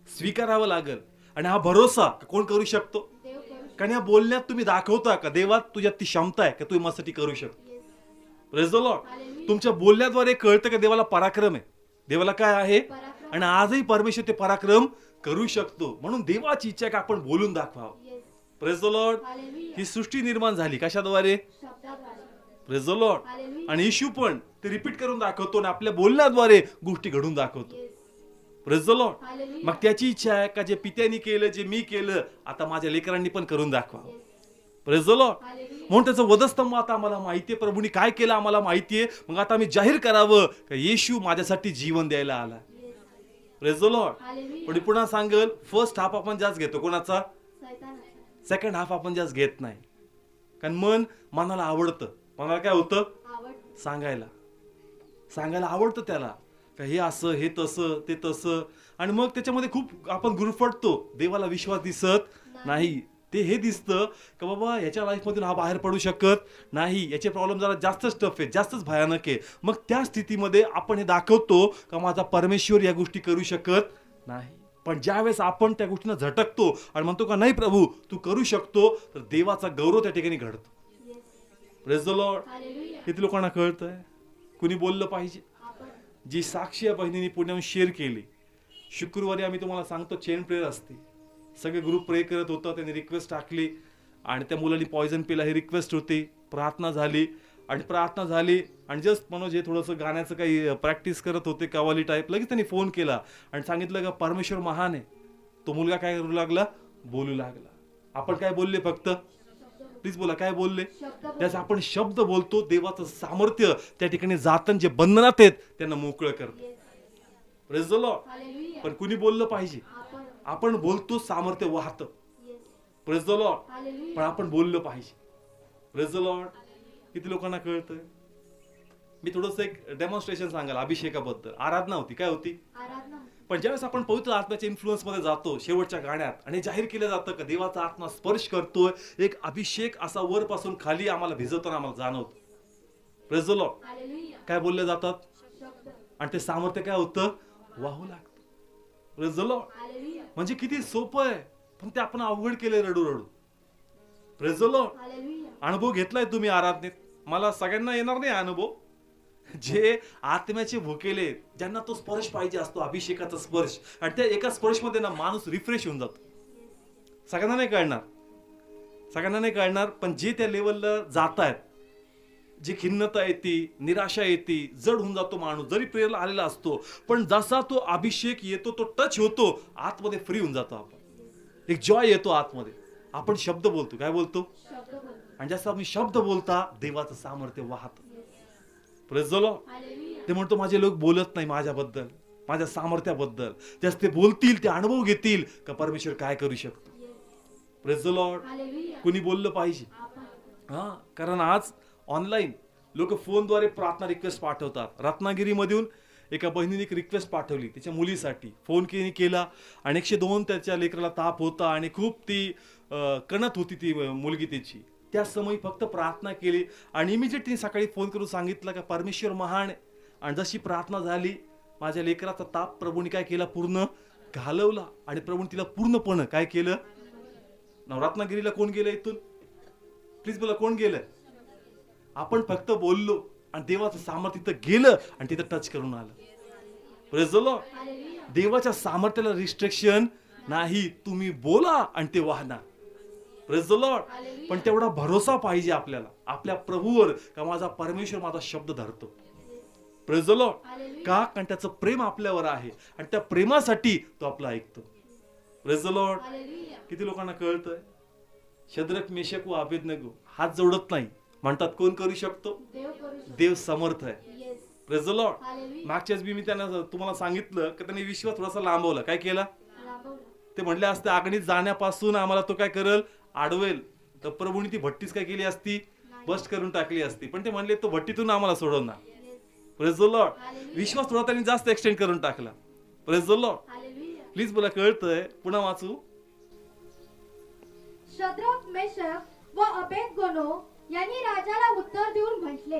स्वीकारावं लागेल. आणि हा भरोसा कोण करू शकतो? देव करू शकतो. कारण या बोलण्यात तुम्ही दाखवता का देवात तुझ्यात ती क्षमता आहे का तू माझ्यासाठी करू शकतो. Yes. Praise the Lord. Hallelujah. तुमच्या बोलण्याद्वारे कळतं का देवाला पराक्रम आहे, देवाला काय आहे, पराक्रम. आणि आजही परमेश्वर ते पराक्रम करू शकतो. म्हणून देवाची इच्छा आहे का आपण बोलून दाखवावं. Yes. Praise the Lord. Hallelujah. ही सृष्टी निर्माण झाली कशाद्वारे? शब्दाद्वारे. Praise the Lord. Hallelujah. आणि येशू पण ते रिपीट करून दाखवतो आणि आपल्या बोलण्याद्वारे गोष्टी घडून दाखवतो. Yes. Praise the Lord. Hallelujah. मग त्याची इच्छा आहे का जे पित्यानी केलं, जे मी केलं, आता माझ्या लेकरांनी पण करून दाखवावं. Praise the Lord. Hallelujah. म्हणून त्याचं वधस्तंभ आता आम्हाला माहितीये, प्रभूंनी काय केलं आम्हाला माहितीये. मग आता आम्ही जाहीर करावं का येशू माझ्यासाठी जीवन द्यायला आला. Yes. Praise the Lord. Hallelujah. पण पुन्हा सांगल, फर्स्ट हाफ आपण जास्त घेतो कोणाचा, सैतानाचा. सेकंड हाफ आपण जास्त घेत नाही. कारण मनाला आवडतं. मनाला काय होतं, आवड. सांगायला आवडतं त्याला का हे असं, हे तसं, ते तसं. आणि मग त्याच्यामध्ये खूप आपण गुरफटतो. देवाला विश्वास दिसत नाही. ते हे दिसतं का बाबा ह्याच्या लाईफमधून हा बाहेर पडू शकत नाही, याचे प्रॉब्लेम जरा जास्तच टफ आहे, जास्तच भयानक आहे. मग त्या स्थितीमध्ये आपण हे दाखवतो का माझा परमेश्वर या गोष्टी करू शकत नाही. पण ज्यावेळेस आपण त्या गोष्टींना झटकतो आणि म्हणतो का नाही प्रभू तू करू शकतो, तर देवाचा गौरव त्या ठिकाणी घडतो. Yes. Praise the Lord. Hallelujah. किती लोकांना कळतंय, कुणी बोललं पाहिजे. आपण. जी साक्षी या बहिणीने पुण्याहून शेअर केली. शुक्रवारी आम्ही तुम्हाला सांगतो चेन प्रेयर असते. सगळे ग्रुप प्रे करत होता, त्यांनी रिक्वेस्ट टाकली आणि त्या मुलांनी पॉयझन पिला, ही रिक्वेस्ट होती. प्रार्थना झाली आणि जस्ट मनोज हे थोडंसं गाण्याचं काही प्रॅक्टिस करत होते कवाली टाईप. लगेच त्यांनी फोन केला आणि सांगितलं का परमेश्वर महान आहे. तो मुलगा काय करू लागला, बोलू लागला. आपण काय बोलले, फक्त प्लीज बोला काय बोलले. शब्द बोल. त्याचा आपण शब्द बोलतो, देवाचं सामर्थ्य त्या ठिकाणी जातं, जे बंधनात आहेत त्यांना मोकळं करतं. Yes. Praise the Lord. Hallelujah. पण कुणी बोललं पाहिजे. आपण. आपण बोलतो, सामर्थ्य वाहतं. Yes. Praise the Lord. Hallelujah. पण आपण बोललं पाहिजे. Praise the Lord. किती लोकांना कळतंय. मी थोडंसं एक डेमॉन्स्ट्रेशन सांगाल अभिषेकाबद्दल. आराधना होती, काय होती. आराधना. पण ज्यावेळेस आपण पवित्र आत्म्याच्या इन्फ्लुअन्स मध्ये जातो शेवटच्या गाण्यात आणि जाहीर केलं जातं का देवाचा आत्मा स्पर्श करतोय, एक अभिषेक असा वरपासून खाली आम्हाला भिजवताना आम्हाला जाणवतो. Praise the Lord. Hallelujah. काय बोलले जातात शब्द. आणि ते सामर्थ्य काय होतं, वाहू लागतं. Praise the Lord. Hallelujah. म्हणजे किती सोपं आहे, पण ते आपण अवघड केलंय रडू रडू. Praise the Lord. Hallelujah. अनुभव घेतलाय तुम्ही आराधनेत. मला सगळ्यांना येणार नाही अनुभव. जे आत्म्याचे भुकेले, ज्यांना तो स्पर्श पाहिजे असतो, अभिषेकाचा स्पर्श, आणि त्या एका स्पर्शमध्ये ना माणूस रिफ्रेश होऊन जातो. सगळ्यांना नाही कळणार, पण जे त्या लेवलला जात आहेत, जी खिन्नता येते, निराशा येते, जड होऊन जातो माणूस, जरी प्रेयरला आलेला असतो, पण जसा तो अभिषेक येतो, तो टच होतो, आतमध्ये फ्री होऊन जातो. आपण एक जॉय येतो आतमध्ये. आपण शब्द बोलतो, काय बोलतो, शब्द बोल. आणि जसं आपण शब्द बोलता देवाचं सामर्थ्य वाहतं. Praise the Lord. Hallelujah. ते म्हणतो माझे लोक बोलत नाही माझ्याबद्दल, माझ्या सामर्थ्याबद्दल. त्यास ते बोलतील, ते अनुभव घेतील का परमेश्वर काय करू शकतो. Yes. Praise the Lord. Hallelujah. कुणी बोललं पाहिजे. आपण. हा, कारण आज ऑनलाईन लोक फोनद्वारे प्रार्थना रिक्वेस्ट पाठवतात. रत्नागिरीमधून एका बहिणीने एक रिक्वेस्ट पाठवली तिच्या मुलीसाठी. फोन केला आणि 102 त्याच्या लेकराला ताप होता आणि खूप ती कणत होती ती मुलगी त्याची. त्या समयी फक्त प्रार्थना केली आणि इमिजिएटली सकाळी फोन करून सांगितलं का परमेश्वर महान आहे. आणि जशी प्रार्थना झाली, माझ्या लेकराचा ताप प्रभूने काय केला, पूर्ण घालवला. आणि प्रभूने तिला पूर्णपणे काय केलं. रत्नागिरीला कोण गेलं इथून, प्लीज बोला कोण गेलं. आपण फक्त बोललो आणि देवाचं सामर्थ्य तिथं गेलं आणि तिथं टच करून आलं. Praise the Lord. Hallelujah. देवाच्या सामर्थ्याला रिस्ट्रिक्शन नाही. तुम्ही बोला आणि ते वाहणार. Praise the Lord. Hallelujah. पण तेवढा भरोसा पाहिजे आपल्याला आपल्या प्रभूवर का माझा परमेश्वर माझा शब्द धरतो. Praise the Lord. Hallelujah. का, कारण त्याचं प्रेम आपल्यावर आहे आणि त्या प्रेमासाठी तो आपलं ऐकतो. Praise the Lord. Hallelujah. किती लोकांना कळतंय. शद्रक, मेशक व अबेदनगो हात जोडत नाही, म्हणतात कोण करू शकतो, देव करू शकतो. देव समर्थ आहे. Yes. Praise the Lord. Hallelujah. मागच्याच मी त्यांना तुम्हाला सांगितलं की त्यांनी विश्वास थोडासा लांबवला. काय केला, लांबवलं. ते म्हणले असते अग्नीत जाण्यापासून आम्हाला तो काय करल, अडवेल. तर प्रभूने ती भट्टीच काय केली असती, बस्ट करून टाकली असती. पण ते म्हणले तो भट्टीतून आम्हाला सोडवणार. Praise the Lord. Hallelujah. विश्वास थोडा त्यांनी जास्त एक्सटेंड करून टाकला. Praise the Lord. Hallelujah. Please बोला कळतंय. पुन्हा वाचू. शद्रक, मेशक व अबेदगोनो यांनी राजाला उत्तर देऊन म्हटले,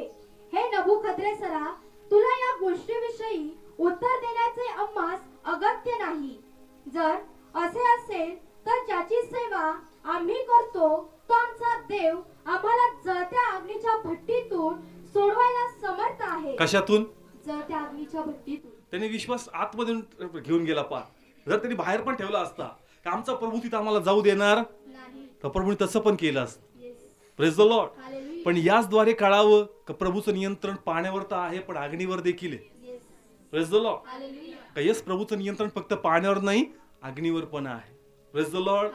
हे नबुकद्रेसरा, तुला या गोष्टीविषयी उत्तर देण्याचे आम्हास अगत्य नाही. जर असे असेल तर ज्याची सेवा आम्ही करतो तो आमचा देव आम्हाला जळत्या अग्नीच्या भट्टीतून सोडवायला समर्थ आहे. कशातून, जळत्या अग्नीच्या भट्टीतून. त्यांनी विश्वास आतमध्ये घेऊन गेला. पार जर त्यांनी बाहेर पण ठेवला असता का आमचा प्रभू तिथं आम्हाला जाऊ देणार, नाही. तर प्रभूने तसं पण केलं असतं. Yes. Praise the Lord. Hallelujah. पण याचद्वारे कळावं का प्रभूचं नियंत्रण पाण्यावर तर आहे पण अग्नीवर देखील आहे. Praise the Lord. का येस, प्रभूचं नियंत्रण फक्त पाण्यावर नाही अग्नीवर पण आहे. Praise the Lord.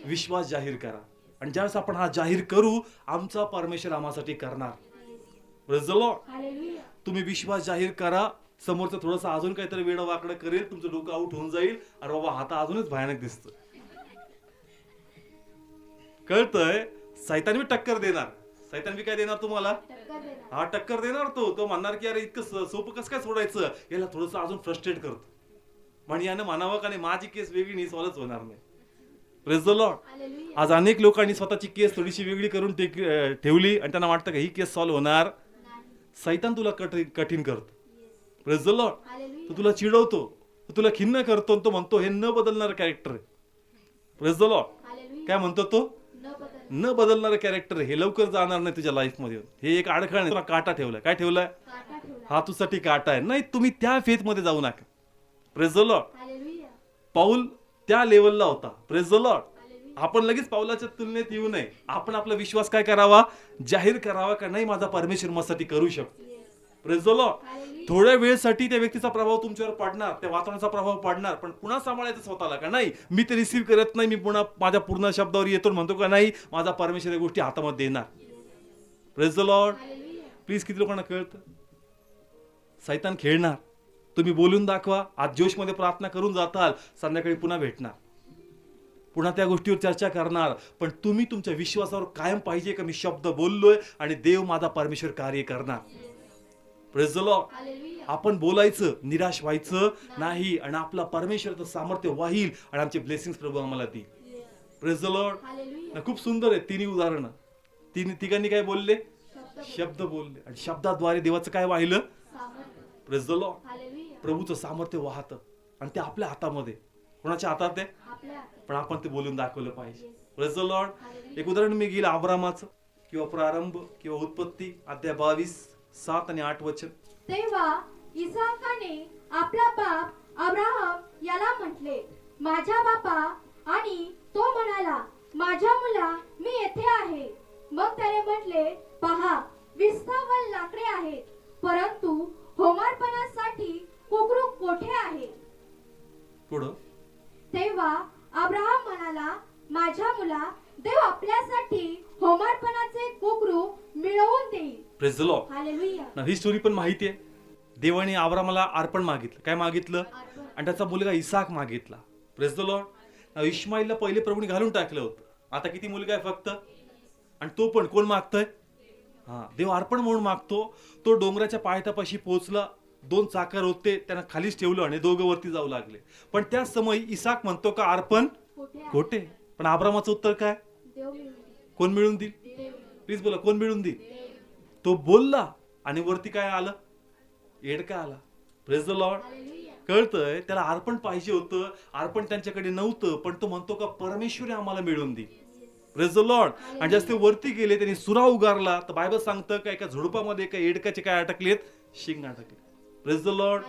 विश्वास जाहीर करा आणि ज्यावेळेस आपण हा जाहीर करू आमचा परमेश्वर आम्हासाठी करणार. Praise the Lord. तुम्ही विश्वास जाहीर करा, समोरचं थोडंसं अजून काहीतरी वेडं वाकडं करेल, तुमचं डोकं आउट होऊन जाईल. अरे बाबा हा तर अजूनच भयानक दिसतं. कळतंय? सैतान बी टक्कर देणार. सैतान बी काय देणार तुम्हाला? हा टक्कर देणार. तो म्हणणार की अरे इतकं सोपं कसं काय सोडायचं, याला थोडंसं अजून फ्रस्ट्रेट करतो. म्हणजे यानं म्हणावं का नाही माझी केस वेगळी नाही, सॉल्वच होणार नाही. Praise the Lord. आज अनेक लोकांनी स्वतःची केस थोडीशी वेगळी करून ठेवली आणि त्यांना वाटतं का ही केस सॉल्व्ह होणार. सैतान तुला कठीण करतो. Praise the Lord. तो तुला चिडवतो, तो तुला खिन्न करतो, तो म्हणतो हे न बदलणार कॅरेक्टर आहे. Praise the Lord. काय म्हणतो तो? न बदलणारं कॅरेक्टर हे लवकर जाणार नाही तुझ्या लाईफ मध्ये. हे एक अडखळ तुला काटा ठेवलाय. काय ठेवलाय? हा तुझ्यासाठी काटा आहे. नाही, तुम्ही त्या फेथ मध्ये जाऊ नका. Praise the Lord. पाऊल त्या लेवलला होता. Praise the Lord. आपण लगेच पाऊलाच्या तुलनेत येऊ नये. आपण आपला विश्वास काय करावा? जाहीर करावा का नाही माझा परमेश्वर माझ्यासाठी करू शकतो. Praise the Lord. थोड्या वेळसाठी त्या व्यक्तीचा प्रभाव तुमच्यावर पडणार, त्या वातावरणाचा प्रभाव पडणार, पण पुन्हा सांभाळायचं स्वतःला का नाही मी ते रिसीव्ह करत नाही, मी पुन्हा माझ्या पूर्ण शब्दावर येतो म्हणतो का नाही माझा परमेश्वर या गोष्टी हातामध्ये देणार. Praise the Lord. प्लीज किती लोकांना कळतं? सैतान खेळणार. तुम्ही बोलून दाखवा. आज जोशमध्ये प्रार्थना करून जाताल, संध्याकाळी पुन्हा भेटणार, पुन्हा त्या गोष्टीवर चर्चा करणार. पण तुम्ही तुमच्या विश्वासावर कायम पाहिजे का मी शब्द बोललोय आणि देव माझा परमेश्वर कार्य करणार. Praise the Lord. आपण बोलायचं, निराश व्हायचं नाही आणि आपला परमेश्वराचं सामर्थ्य वाहील आणि आमचे ब्लेसिंग्स प्रभू आम्हाला देईल. Praise the Lord. खूप सुंदर आहे तिन्ही उदाहरणं. तिघांनी काय बोलले? शब्द बोलले आणि शब्दाद्वारे देवाचं काय वाहिलं? Praise the Lord. प्रभूचं सामर्थ्य वाहतं आणि ते आपल्या हातामध्ये. कोणाच्या हातात आहे? पण आपण ते बोलून दाखवलं पाहिजे. Praise the Lord. एक उदाहरण मी घेईल अब्रामाचं किंवा प्रारंभ किंवा उत्पत्ती अध्याय 22 7 आणि 8 वचन. तेव्हा इसाकाने आपला बाप अब्राहम याला म्हटले माझ्या बापा, आणि तो म्हणाला माझ्या मुला मी येथे आहे. मग त्याने म्हटले पहा 20 लाकडे आहेत, परंतु होमार्पणासाठी कोकरू कोठे आहे? पुढं. तेव्हा अब्राहम म्हणाला माझ्या मुला, देव आपल्यासाठी होमार्पणाचे कोकरू मिळवून देईल. Praise the Lord. Hallelujah. He story पण माहिती आहे. देवाने अब्रामाला अर्पण मागितलं. काय मागितलं? आणि त्याचा मुलगा इसाक मागितला. Praise the Lord. इश्माईलला पहिले प्रभूने घालून टाकलं होतं. आता किती मुलगा आहे फक्त, आणि तो पण कोण मागतोय? हा, देव अर्पण म्हणून मागतो. तो डोंगराच्या पायथ्यापाशी पोहोचला. 2 चाकर होते, त्यांना खालीच ठेवलं आणि दोघं वरती जाऊ लागले. पण त्या समय इसाक म्हणतो का अर्पण खोटे. पण अब्रामाचं उत्तर काय? कोण मिळून देईल? प्लीज बोला, कोण मिळून देईल? तो बोलला आणि वरती काय आलं? एडका आला. Praise the Lord. कळतंय? त्याला अर्पण पाहिजे होतं, अर्पण त्यांच्याकडे नव्हतं, पण तो म्हणतो का परमेश्वर आम्हाला मिळवून देईल. Praise the Lord. आणि जास्त वरती गेले, त्यांनी सुरा उगारला. तर बायबल सांगतं का एका झुडपामध्ये एका एडकाचे काय अटकलेत? शिंग अटकले. Praise the Lord.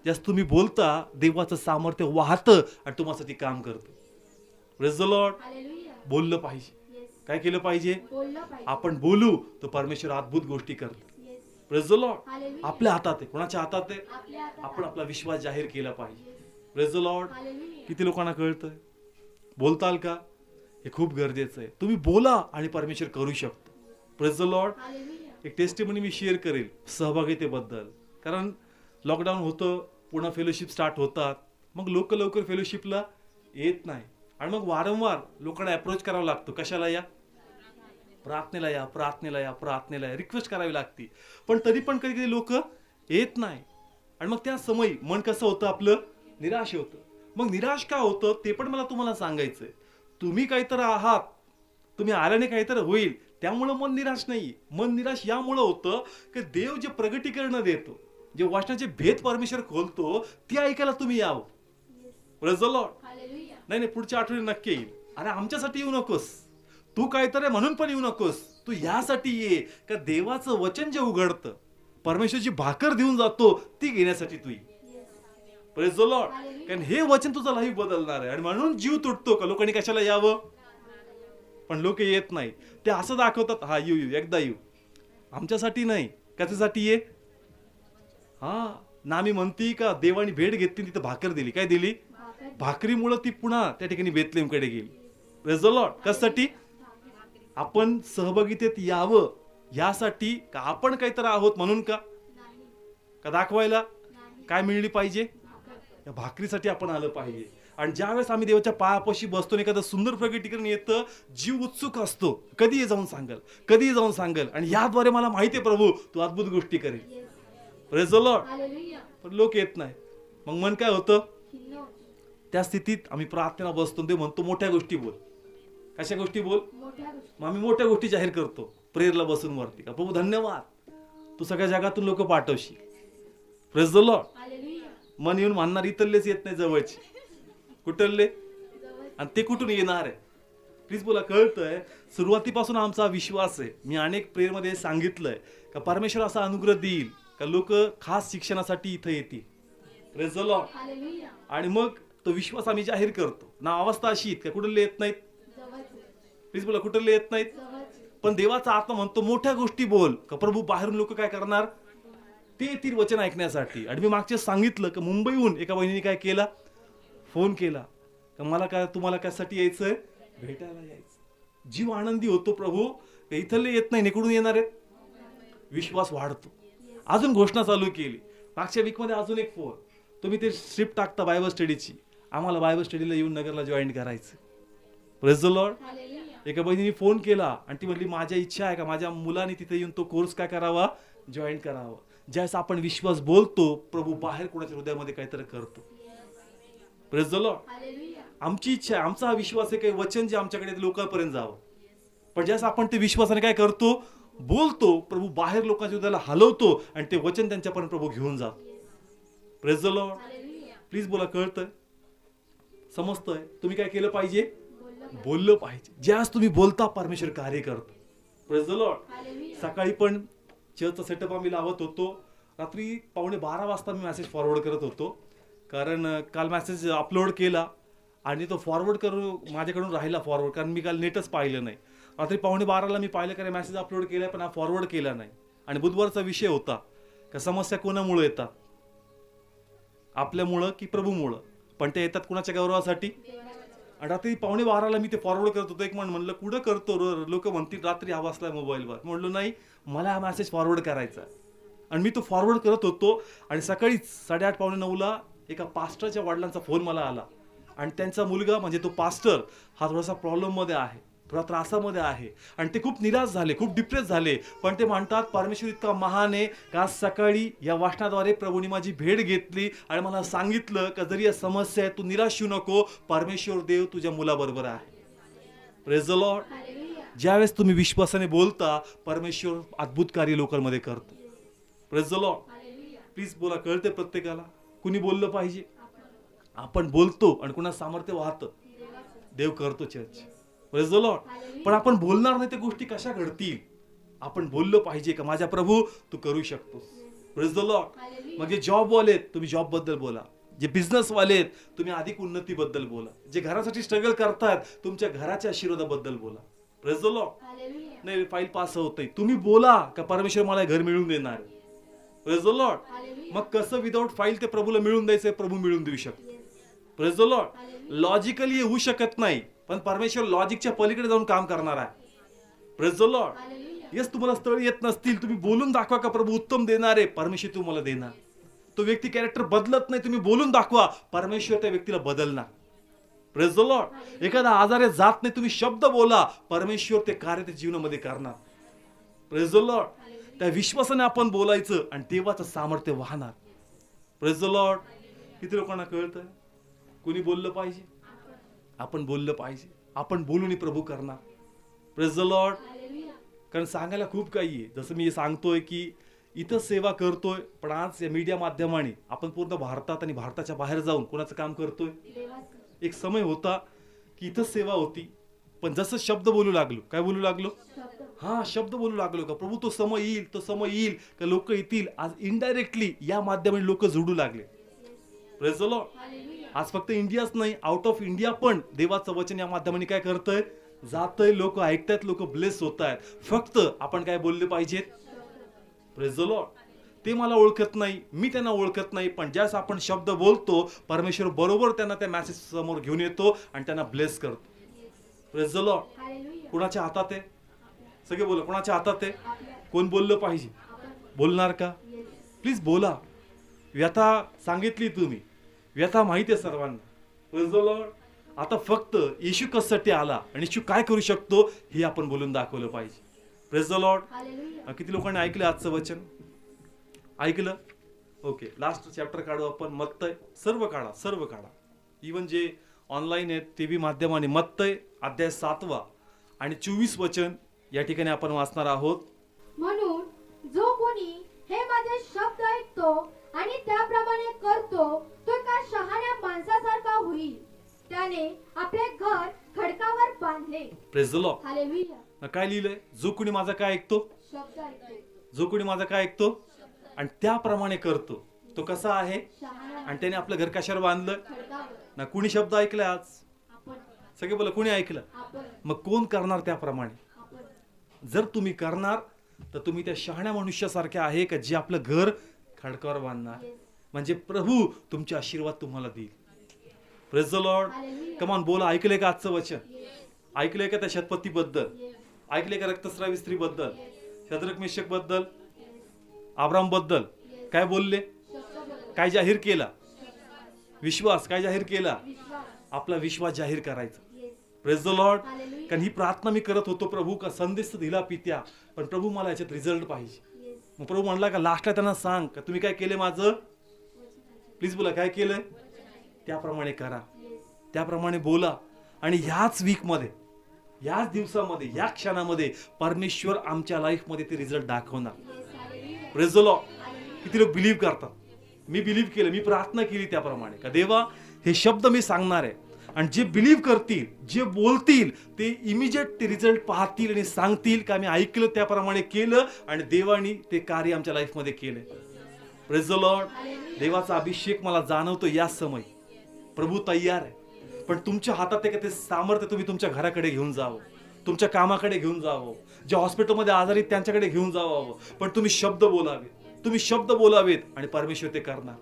जास्त तुम्ही बोलता, देवाचं सामर्थ्य वाहतं आणि तुम्हासाठी काम करतं. Praise the Lord. बोललं पाहिजे. काय केलं पाहिजे? आपण बोलू तर परमेश्वर अद्भुत गोष्टी करतो. Praise the Lord. आपल्या हातात आहे. कोणाच्या हातात आहे? आपण आपला विश्वास जाहीर केला पाहिजे. Praise the Lord. किती लोकांना कळतंय? बोलताल का? हे खूप गरजेचं आहे. तुम्ही बोला आणि परमेश्वर करू शकतो. Praise the Lord. एक टेस्टिमनी मी शेअर करेल सहभागितेबद्दल. कारण लॉकडाऊन होतं, पुन्हा फेलोशिप स्टार्ट होतात, मग लोक लवकर फेलोशिपला येत नाही आणि मग वारंवार लोकांना अप्रोच करावं लागतं. कशाला? या प्रार्थनेला या, प्रार्थनेला या, प्रार्थनेला या, रिक्वेस्ट करावी लागते. पण तरी पण कधी कधी लोक येत नाही आणि मग त्या समयी मन कसं होतं आपलं? निराश होतं. मग निराश का होतं ते पण मला तुम्हाला सांगायचंय. तुम्ही काहीतरी आहात, तुम्ही आल्याने काहीतरी होईल, त्यामुळं मन निराश नाही. मन निराश यामुळं होतं की देव जे प्रगटीकरण देतो, जे वचनाचे भेद परमेश्वर खोलतो, ते ऐकायला तुम्ही यावं. Praise the Lord. नाही पुढच्या आठवड्यात नक्की येईल. अरे आमच्यासाठी येऊ नकोस, तू काहीतरी म्हणून पण येऊ नकोस, तू यासाठी ये का देवाचं वचन जे उघडतं, परमेश्वरची भाकर देऊन जातो, ती घेण्यासाठी तू ये. Praise the Lord. कारण हे वचन तुझा लाईफ बदलणार आहे. आणि म्हणून जीव तुटतो का लोकांनी कशाला यावं, पण लोक येत नाही. ते असं दाखवतात हा येऊ एकदा येऊ, आमच्यासाठी नाही. कशासाठी आहे? हा ना, मी म्हणती का देवानी भेट घेतली, तिथं भाकर दिली. काय दिली? भाकरीमुळं ती पुन्हा त्या ठिकाणी बेथलेहमकडे गेली. Praise the Lord. कशासाठी? आपण सहभागितेत यावं यासाठी का आपण काहीतरी आहोत म्हणून का दाखवायला काय मिळली पाहिजे? या भाकरीसाठी आपण आलं पाहिजे. आणि ज्यावेळेस आम्ही देवाच्या पायापाशी बसतो, एखादं सुंदर प्रगटीकरण येतं, जीव उत्सुक असतो, कधी जाऊन सांगल. आणि याद्वारे मला माहिती आहे प्रभू तू अद्भुत गोष्टी करेल. Praise the Lord. पण लोक येत नाही. मग मन काय होतं? त्या स्थितीत आम्ही प्रार्थनेला बसतो, ते म्हणतो मोठ्या गोष्टी बोल. कशा गोष्टी बोल? मग आम्ही मोठ्या गोष्टी जाहीर करतो प्रेयरला बसून वरती. का प्रभू धन्यवाद, तू सगळ्या जगातून लोक पाठवशील. Praise the Lord. मन येऊन म्हणणार इथलेच येत नाही, जवळचे. कुठले? आणि ते कुठून येणार आहे? प्लीज बोला. कळतंय? सुरुवातीपासून आमचा विश्वास आहे. मी अनेक प्रेयरमध्ये सांगितलंय का परमेश्वर असा अनुग्रह देईल का लोक खास शिक्षणासाठी इथं येतील. Praise the Lord. आणि मग तो विश्वास आम्ही जाहीर करतो ना. अवस्था अशी आहेत का कुठले येत नाहीत? प्लीज बोला. कुठले येत नाहीत? पण देवाचा आत्मा म्हणतो मोठ्या गोष्टी बोल. का प्रभू बाहेरून लोक काय करणार? ते येतील वचन ऐकण्यासाठी. आणि मी मागच्या सांगितलं की मुंबईहून एका बहिणीने काय केला, फोन केला का मला काय तुम्हाला कशासाठी यायचंय? भेटायला यायचं. जीव आनंदी होतो. प्रभू इथले येत नाही, निकडून येणार आहेत. विश्वास वाढतो. अजून घोषणा चालू केली मागच्या वीकमध्ये. अजून एक फोन, तुम्ही ते स्ट्रिप टाकता बायबल स्टडीची, आम्हाला बायबल स्टडीला येऊन नगरला जॉईन करायचं. Praise the Lord. एका बहिणीने फोन केला आणि ती म्हणली माझ्या इच्छा आहे का माझ्या मुलाने तिथे येऊन तो कोर्स काय करावा? जॉईन करावा. ज्यावेळेस आपण विश्वास बोलतो, प्रभू बाहेर कोणाच्या हृदयामध्ये काहीतरी करतो. Praise the Lord. आमची इच्छा आहे, आमचा हा विश्वास आहे, काही वचन जे आमच्याकडे लोकांपर्यंत जावं. पण ज्यावेळेस आपण ते विश्वासाने काय करतो? बोलतो, प्रभू बाहेर लोकांच्या हृदयाला हलवतो आणि ते वचन त्यांच्यापर्यंत प्रभू घेऊन जातो. Praise the Lord. प्लीज बोला. कळतंय? समजतंय? तुम्ही काय केलं पाहिजे? बोललं पाहिजे. ज्यावेळेस तुम्ही बोलता परमेश्वर कार्य करतो. Praise the Lord. सकाळी पण चर्चचा सेटअप आम्ही लावत होतो. रात्री 11:15 वाजता मी मेसेज फॉरवर्ड करत होतो, कारण काल मेसेज अपलोड केला आणि तो फॉरवर्ड करून माझ्याकडून राहिला फॉरवर्ड, कारण मी काल नेटच पाहिलं नाही. रात्री 11:15ला मी पाहिलं कारण मेसेज अपलोड केला पण हा फॉरवर्ड केला नाही. आणि बुधवारचा विषय होता का समस्या कोणामुळे येतात? आपल्यामुळं की प्रभूमुळं? पण ते येतात कुणाच्या गौरवासाठी? आणि रात्री 11:15ला मी ते फॉरवर्ड करत होतो. एक म्हणलं कुठं करतो? लोक म्हणतील रात्री हा वाचलाय मोबाईलवर. म्हणलो नाही, मला हा मेसेज फॉरवर्ड करायचा. आणि मी तो फॉरवर्ड करत होतो आणि सकाळी 8:30 पावणे 9ला एका पास्टरच्या वडिलांचा फोन मला आला. आणि त्यांचा मुलगा म्हणजे तो पास्टर हा थोडासा प्रॉब्लेममध्ये आहे, थोडा त्रासामध्ये आहे. आणि ते खूप निराश झाले, खूप डिप्रेस झाले. पण ते म्हणतात परमेश्वर इतका महान आहे का सकाळी या वाचनाद्वारे प्रभूने माझी भेट घेतली आणि मला सांगितलं का जरी या समस्या आहे तू निराश होऊ नको, परमेश्वर देव तुझ्या मुलाबरोबर आहे. Praise the Lord. ज्यावेळेस तुम्ही विश्वासाने बोलता, परमेश्वर अद्भुत कार्य लोकांमध्ये करतो. Praise the Lord. प्लीज बोला. कळते प्रत्येकाला? कुणी बोललं पाहिजे? आपण बोलतो आणि कुणा सामर्थ्य वाहतं? देव करतो चर्च. Praise the Lord. पण आपण बोलणार नाही त्या गोष्टी कशा घडतील? आपण बोललं पाहिजे का माझ्या प्रभू तू करू शकतोस. Praise the Lord. मग जे जॉबवाले आहेत तुम्ही जॉब बद्दल बोला. जे बिझनेस वाले आहेत तुम्ही अधिक उन्नतीबद्दल बोला. जे घरासाठी स्ट्रगल करतात तुमच्या घराच्या आशीर्वादाबद्दल बोला. Praise the Lord. नाही फाईल पास होत नाही, तुम्ही बोला का परमेश्वर मला घर मिळवून देणार. Praise the Lord. मग कसं विदाऊट फाईल ते प्रभूला मिळून द्यायचं? प्रभू मिळवून देऊ शकतो. Praise the Lord. लॉजिकली होऊ शकत नाही, पण परमेश्वर लॉजिकच्या पलीकडे जाऊन काम करणार आहे. Praise the Lord. येस, तुम्हाला स्थळ येत नसतील, तुम्ही बोलून दाखवा का प्रभू उत्तम देणार आहे, परमेश्वर तुम्हाला देणार. तो व्यक्ती कॅरेक्टर बदलत नाही, तुम्ही बोलून दाखवा, परमेश्वर त्या व्यक्तीला बदलणार. Praise the Lord. एखादा आजारी जात नाही, तुम्ही शब्द बोला, परमेश्वर ते कार्य त्या जीवनामध्ये करणार. Praise the Lord. त्या विश्वासाने आपण बोलायचं आणि देवाचं सामर्थ्य वाहणार. Praise the Lord. किती लोकांना कळतं? कोणी बोललं पाहिजे? आपण बोललं पाहिजे. आपण बोलून प्रभू करणार. Praise the Lord. कारण सांगायला खूप काही आहे. जसं मी सांगतोय की इथं सेवा करतोय, पण आज या मीडिया माध्यमाने आपण पूर्ण भारतात आणि भारताच्या बाहेर जाऊन कोणाचं काम करतोय? एक समय होता की इथं सेवा होती, पण जसं शब्द बोलू लागलो, काय बोलू लागलो? शब्द बोलू लागलो का प्रभू तो समय येईल, तो समय येईल का लोक येतील. आज इनडायरेक्टली या माध्यमाने लोक जोडू लागले. Praise the Lord. आज फक्त इंडियाच नाही, आउट ऑफ इंडिया पण देवाचं वचन या माध्यमाने काय करतंय? जातंय, लोक ऐकतायत, लोक ब्लेस होत आहेत. फक्त आपण काय बोलले पाहिजेत? Praise the Lord. ते मला ओळखत नाही, मी त्यांना ओळखत नाही, पण ज्यास आपण शब्द बोलतो परमेश्वर बरोबर त्यांना त्या मेसेज समोर घेऊन येतो आणि त्यांना ब्लेस करतो. Praise the Lord. हालेलुया. कोणाच्या हातात आहे? सगळे बोला, कोणाच्या हातात आहे? आपल्या. कोण बोललं पाहिजे? बोलणार का? Yes. प्लीज बोला. व्यथा सांगितली तुम्ही, व्यथा माहिती आहे सर्वांना. Praise the Lord. आता फक्त येशू कशासाठी आला आणि येशू काय करू शकतो हे आपण बोलून दाखवलं पाहिजे. Praise the Lord. हालेलुया. किती लोकांनी ऐकलं आजचं वचन? ऐकलं? ओके, लास्ट चॅप्टर काढू आपण. मत्तय. सर्व काढा. इवन जे ऑनलाईन आहेत टीव्ही माध्यमाने मत्तय अध्याय 7 आणि 24 वचन या ठिकाणी आपण वाचणार आहोत. म्हणून जो कोणी हे माझे शब्द ऐकतो आणि त्याप्रमाणे करतो तो एका शहाण्या माणसासारखा होईल, त्याने आपले घर खडकावर बांधले. Praise the Lord. हालेलुया. काय लिहिलंय? जो कोणी माझा काय ऐकतो, शब्द ऐकतो, जो कोणी माझा काय ऐकतो आणि त्याप्रमाणे करतो तो कसा आहे? शहाण्या आणि त्याने आपलं घर कशावर बांधलं? खडकावर. ना कुणी शब्द ऐकलाय आज? आपण. सगळे बोला, कोणी ऐकलं? आपण. मग कोण करणार त्याप्रमाणे? आपण. जर तुम्ही करणार तर तुम्ही त्या शहाण्या मनुष्यासारखे आहे का जे आपलं घर खडकावर बांधणार. Yes. म्हणजे प्रभू तुमचे आशीर्वाद तुम्हाला देईल. Praise the Lord. हालेलुया. कमान बोला. ऐकलंय का आजचं वचन? Yes. ऐकलंय का त्या शतपती बद्दल? Yes. ऐकलंय का रक्तस्रावी स्त्री बद्दल? Yes. शद्रक मेशक बद्दल? Yes. अब्राम बद्दल? Yes. काय बोलले? शब्द बोल. काय जाहीर केला? विश्वास. काय जाहीर केला? विश्वास. आपला विश्वास जाहीर करायचा. Yes. Praise the Lord. Hallelujah. कारण ही प्रार्थना मी करत होतो, प्रभू का संदेश तर दिला पित्या, पण प्रभू मला याच्यात रिझल्ट पाहिजे. Yes. मग प्रभू म्हणला का लास्टला त्यांना सांग का तुम्ही काय केले माझं? प्लीज बोला, काय केलंय? त्याप्रमाणे करा, Yes. त्याप्रमाणे बोला. आणि ह्याच वीकमध्ये, ह्याच दिवसामध्ये, या क्षणामध्ये परमेश्वर आमच्या लाईफमध्ये ते रिझल्ट दाखवणार. Yes. Hallelujah. Praise the Lord. किती लोक बिलीव्ह करतात? मी बिलीव्ह केलं, मी प्रार्थना केली त्याप्रमाणे का देवा हे शब्द मी सांगणार आहे आणि जे बिलीव्ह करतील, जे बोलतील ते इमिजिएट ते रिझल्ट पाहतील आणि सांगतील का मी ऐकलं त्याप्रमाणे केलं आणि देवानी ते कार्य आमच्या लाईफमध्ये केलं. Praise the Lord. देवाचा अभिषेक मला जाणवतो या समय. प्रभू तयार आहे, पण तुमच्या हातात आहे का ते सामर्थ्य तुम्ही तुमच्या घराकडे घेऊन जावं, तुमच्या कामाकडे घेऊन जावं, जे हॉस्पिटलमध्ये आजारी त्यांच्याकडे घेऊन जावं. पण तुम्ही शब्द बोलावे, तुम्ही शब्द बोलावेत आणि परमेश्वर ते करणार.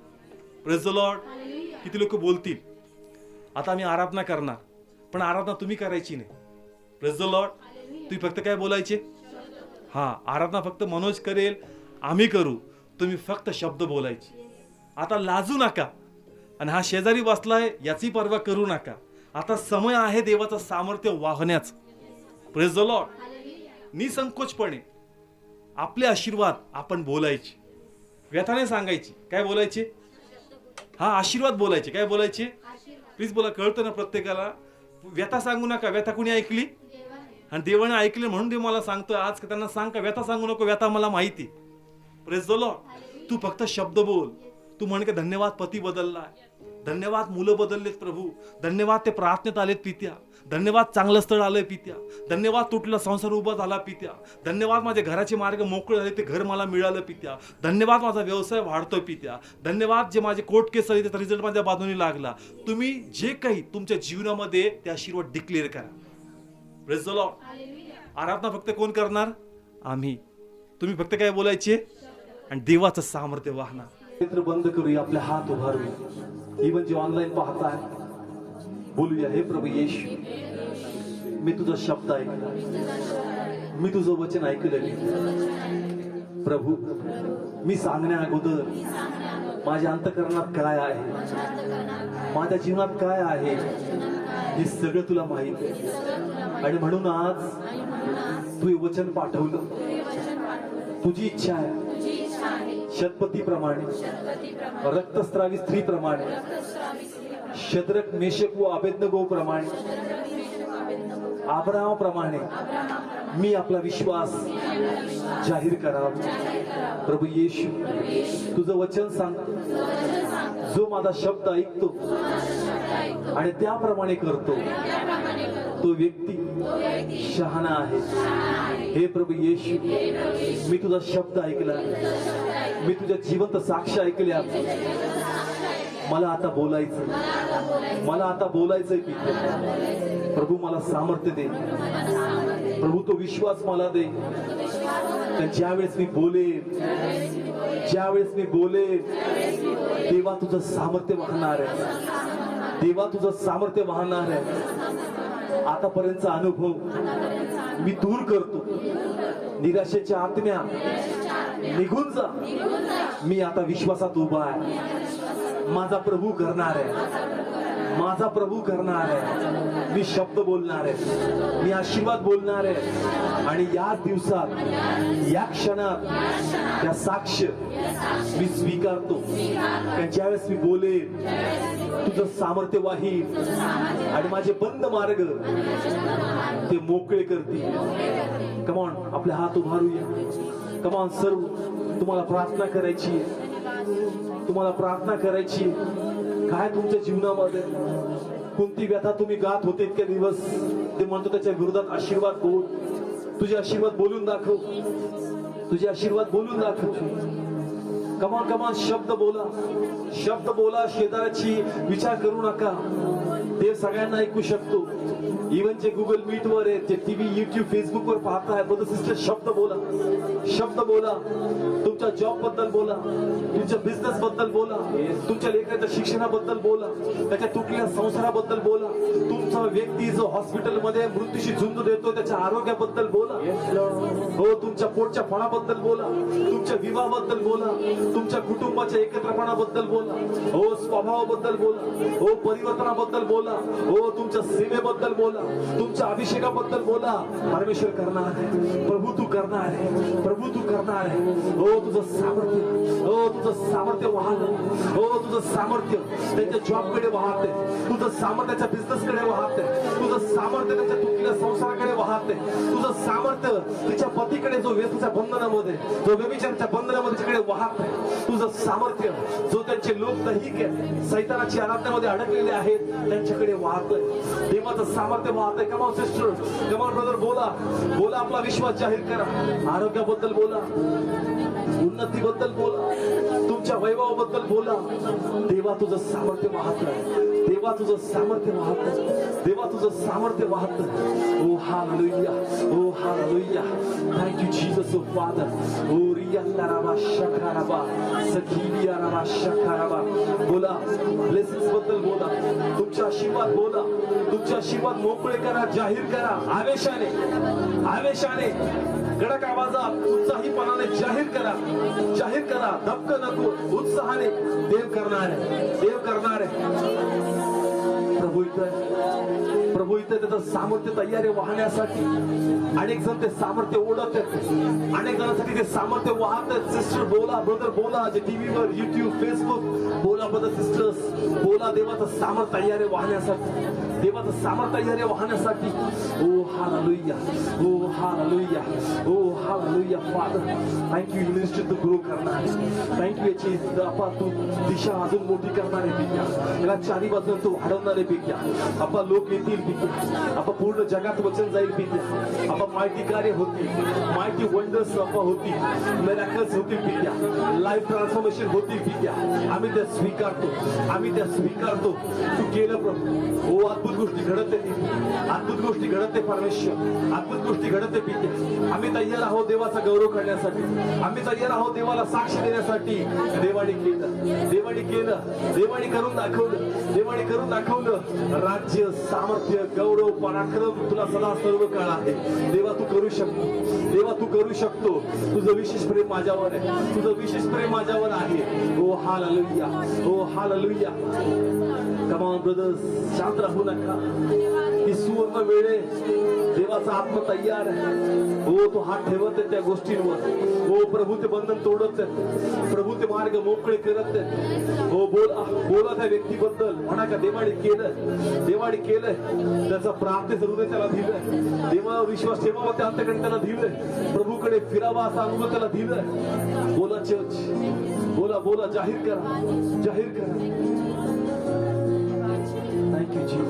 Praise the Lord. हालेलुया. किती लोक बोलतील आता आम्ही आराधना करणार, पण आराधना तुम्ही करायची नाही. Praise the Lord. तुम्ही फक्त काय बोलायचे? हा, आराधना फक्त मनोज करेल, आम्ही करू, तुम्ही फक्त शब्द बोलायचे. आता लाजू नका आणि हा शेजारी बसलाय याची पर्वा करू नका. आता समय आहे देवाचं सामर्थ्य वाहण्याचं. Praise the Lord. हालेलुया. निसंकोचपणे आपले आशीर्वाद आपण बोलायचे, व्यथाने सांगायची. काय बोलायचे? हा, आशीर्वाद बोलायचे. काय बोलायचे? आशीर्वाद. प्लीज बोला. कळतं ना प्रत्येकाला? व्यथा सांगू नका. व्यथा कुणी ऐकली? देवाने. आणि देवाने ऐकले म्हणून देव मला सांगतोय आज का त्यांना सांग का व्यथा सांगू नको, व्यथा मला माहिती. Praise the Lord. तू फक्त शब्द बोल. तू म्हण का धन्यवाद पती बदललाय, धन्यवाद मुलं बदललेत प्रभू, धन्यवाद ते प्रार्थनेत आलेत पित्या, धन्यवाद चांगलं स्थळ आलंय पित्या, धन्यवाद तुटला संसार उभा झाला पित्या, धन्यवाद माझे घराचे मार्ग मोकळे झाले, ते घर मला मिळालं पित्या, धन्यवाद माझा व्यवसाय वाढतोय पित्या, धन्यवाद जे माझे कोर्ट केस आले त्याचा रिझल्ट माझ्या बाजूने लागला. तुम्ही जे काही तुमच्या जीवनामध्ये ते आशीर्वाद डिक्लेअर करा. Praise the Lord. हालेलुया. आराधना फक्त कोण करणार? आम्ही. तुम्ही फक्त काय बोलायचे आणि देवाचं सामर्थ्य वाहणार. चित्र बंद करूया, आपले हात उभारूया. इवन जे ऑनलाईन पाहताय बोलूया, हे प्रभू येशू, मी तुझा शब्द ऐकला, मी तुझं वचन ऐकलं प्रभू. मी सांगण्या अगोदर माझ्या अंतःकरणात काय आहे, माझ्या जीवनात काय आहे हे सगळं तुला माहित आहे. आणि म्हणून आज तू हे वचन पाठवलं. तुझी इच्छा आहे शतपतीप्रमाणे, रक्तस्रावी स्त्रीप्रमाणे, शद्रक मेशक व अबेदनगो प्रमाणे, अब्राहामाप्रमाणे मी आपला विश्वास जाहीर करावा. प्रभू येशू, तुझं वचन सांगतो, जो माझा शब्द ऐकतो आणि त्याप्रमाणे करतो तो व्यक्ती शहाणा आहे. हे प्रभू येशू, मी तुझा शब्द ऐकला, मी तुझ्या जिवंत साक्ष ऐकल्या. मला आता बोलायचं, मला आता बोलायचंय पित्या. प्रभू मला सामर्थ्य दे. प्रभू तो विश्वास मला दे. ज्यावेळेस मी बोलेन, ज्यावेळेस मी बोलेन, तेव्हा तुझं सामर्थ्य वाहणार आहे. तेव्हा तुझं सामर्थ्य वाहणार आहे. आतापर्यंतचा अनुभव मी दूर करतो. निराशेच्या आत्म्या निघून जा. मी आता विश्वासात उभा आहे. माझा प्रभू करणार आहे. माझा प्रभू करणार आहे. मी शब्द बोलणार आहे. मी आशीर्वाद बोलणार आहे. आणि या दिवसात, या क्षणात त्या साक्ष मी स्वीकारतो. कारण ज्यावेळेस मी बोलेन, तुझं सामर्थ्य वाहील आणि माझे बंद मार्ग ते मोकळे करतील. कमॉन, आपले हात उभारूया. कमॉन सर्व, तुम्हाला प्रार्थना करायची आहे. तुम्हाला प्रार्थना करायची. काय तुमच्या जीवनामध्ये कोणती व्यथा तुम्ही गात होते इतके दिवस, ते म्हणतो त्याच्या विरोधात आशीर्वाद बोल. तुझे आशीर्वाद बोलून दाखव. तुझे आशीर्वाद बोलून दाखव. कमान कमान शब्द बोला. शब्द बोला. शेजाऱ्याची विचार करू नका. देव सगळ्यांना ऐकू शकतो. इव्हन जे गुगल मीट वर आहेत, जे टीव्ही, युट्यूब, फेसबुक वर पाहताय, ब्रदर सिस्टर, शब्द बोला. शब्द बोला. तुमच्या जॉब बद्दल बोला. तुमच्या बिझनेस बद्दल बोला. तुमच्या लेकराच्या शिक्षणाबद्दल बोला. त्याच्या तुटलेल्या संसाराबद्दल बोला. तुमचा व्यक्ती जो हॉस्पिटलमध्ये मृत्यूशी झुंज देतो त्याच्या आरोग्याबद्दल बोला. हो, तुमच्या पोटच्या फळाबद्दल बोला. तुमच्या विवाहाबद्दल बोला. तुमच्या कुटुंबाच्या एकत्रपणाबद्दल बोला. हो, स्वभावाबद्दल बोला. हो, परिवर्तनाबद्दल बोला. हो, तुमच्या सेवेबद्दल बोला. तुमच्या अभिषेकाबद्दल बोला. परमेश्वर करणार आहे. प्रभू तू करणार आहे. प्रभू तू करणार आहे. हो, तुझं सामर्थ्य, हो तुझं सामर्थ्य वाहत. हो, तुझं सामर्थ्य त्यांच्या जॉबकडे वाहते. तुझं सामर्थ्य त्याच्या बिझनेसकडे वाहते. तुझं सामर्थ्य त्याच्या तुटलेल्या संसाराकडे वाहते. तुझं सामर्थ्य तिच्या पतीकडे, जो व्यसनाच्या बंधनामध्ये, जो व्यभिचाराच्या बंधनामध्ये तिकडे वाहत. तुझं सामर्थ्य जो त्यांचे लोक दैहिक सैतानाची आराधनेमध्ये अडकलेले आहेत त्यांच्याकडे वाहतय. देवाचं सामर्थ्य वाहतय. कमाल सिस्टर, कमाल ब्रदर, बोला. बोला. आपला विश्वास जाहीर करा. आरोग्याबद्दल बोला. उन्नतीबद्दल बोला. तुमच्या वैभवाबद्दल बोला. देवा तुझं सामर्थ्य वाहत. देवा तुझं सामर्थ्य वाहत. देवा तुझं सामर्थ्य वाहत. Oh hallelujah. Oh hallelujah. Thank you Jesus oh Father. Oh रियाला राबा शकाराबा सखीलिया राबा शकाराबा. बोला. ब्लेसिंग्स बद्दल बोला. तुमचा आशीर्वाद बोला. तुमचा आशीर्वाद मोकळे करा. जाहीर करा. आवेशाने, आवेशाने, कडक आवाजात, उत्साहीपणाने जाहीर करा. जाहीर करा. धक्क नको. उत्साहाने. देव करणार आहे. देव करणार आहे. प्रभू इथं, प्रभू इथं त्याचं सामर्थ्य तयार आहे वाहण्यासाठी. अनेक जण ते सामर्थ्य ओढत आहेत. अनेक जणांसाठी ते सामर्थ्य वाहत आहेत. सिस्टर बोला. ब्रदर बोला. जे टीव्हीवर, युट्यूब, फेसबुक, बोला ब्रदर सिस्टर्स, बोला. देवाचं सामर्थ्य तयार आहे वाहण्यासाठी. देवाचं सामर्थ्य तयार आहे वाहण्यासाठी. Oh hallelujah. Oh hallelujah. Oh hallelujah. Father, thank you. Ministry तू ग्रो करणार. Thank you. याची आपा तू दिशा अजून मोठी करणार आहे. पिक्या याला चारी बाजून तू वाढवणार आहे. पिक्या आपा लोक येतील. पिक्या आपा पूर्ण जगात वचन जाईल. पिक्या आपा माहिती कार्य होती. माहिती वंडर्स आपा होती. मिराकल्स होतील. पिक्या लाईफ ट्रान्सफॉर्मेशन होतील. पिक्या आम्ही त्या स्वीकारतो. आम्ही त्या स्वीकारतो. तू केलं प्रभू. हो, अद्भुत गोष्टी घडत आहेत. अद्भुत गोष्टी घडत आहे परमेश्वर. अद्भुत गोष्टी घडत आहे. पिक्या आम्ही तयार आहोत देवाचा गौरव करण्यासाठी. आम्ही तयार आहोत देवाला साक्ष देण्यासाठी. देवाने केलं. देवाने केलं. देवाने करून दाखवलं. देवाने करून दाखवलं. राज्य, सामर्थ्य, गौरव, पराक्रम तुला सदा सर्व काळ आहे. देवा तू करू शकतो. देवा तू करू शकतो. तुझं विशेष प्रेम माझ्यावर आहे. तुझं विशेष प्रेम माझ्यावर आहे. Oh hallelujah. Oh hallelujah. Come on brothers, शांत राहू नका. ही सुवर्ण वेळ आहे. देवाचा आत्मा तयार आहे. हो, तो हात ठेवत आहे त्या गोष्टींवर. हो, प्रभू ते बंधन तोडत आहेत. प्रभू ते मार्ग मोकळे करत आहेत. हो, बोला. बोला त्या व्यक्तीबद्दल. म्हणा का देवाने केलं. देवाने केलंय. त्याचा प्रार्थनेचं हृदय त्याला दिलंय. देवावर विश्वास ठेवावा त्या अंतकडे त्याला दिलंय. प्रभूकडे फिरावा असा अनुभव त्याला दिलंय. बोला चर्च. बोला. बोला. जाहीर करा. जाहीर करा. Thank you.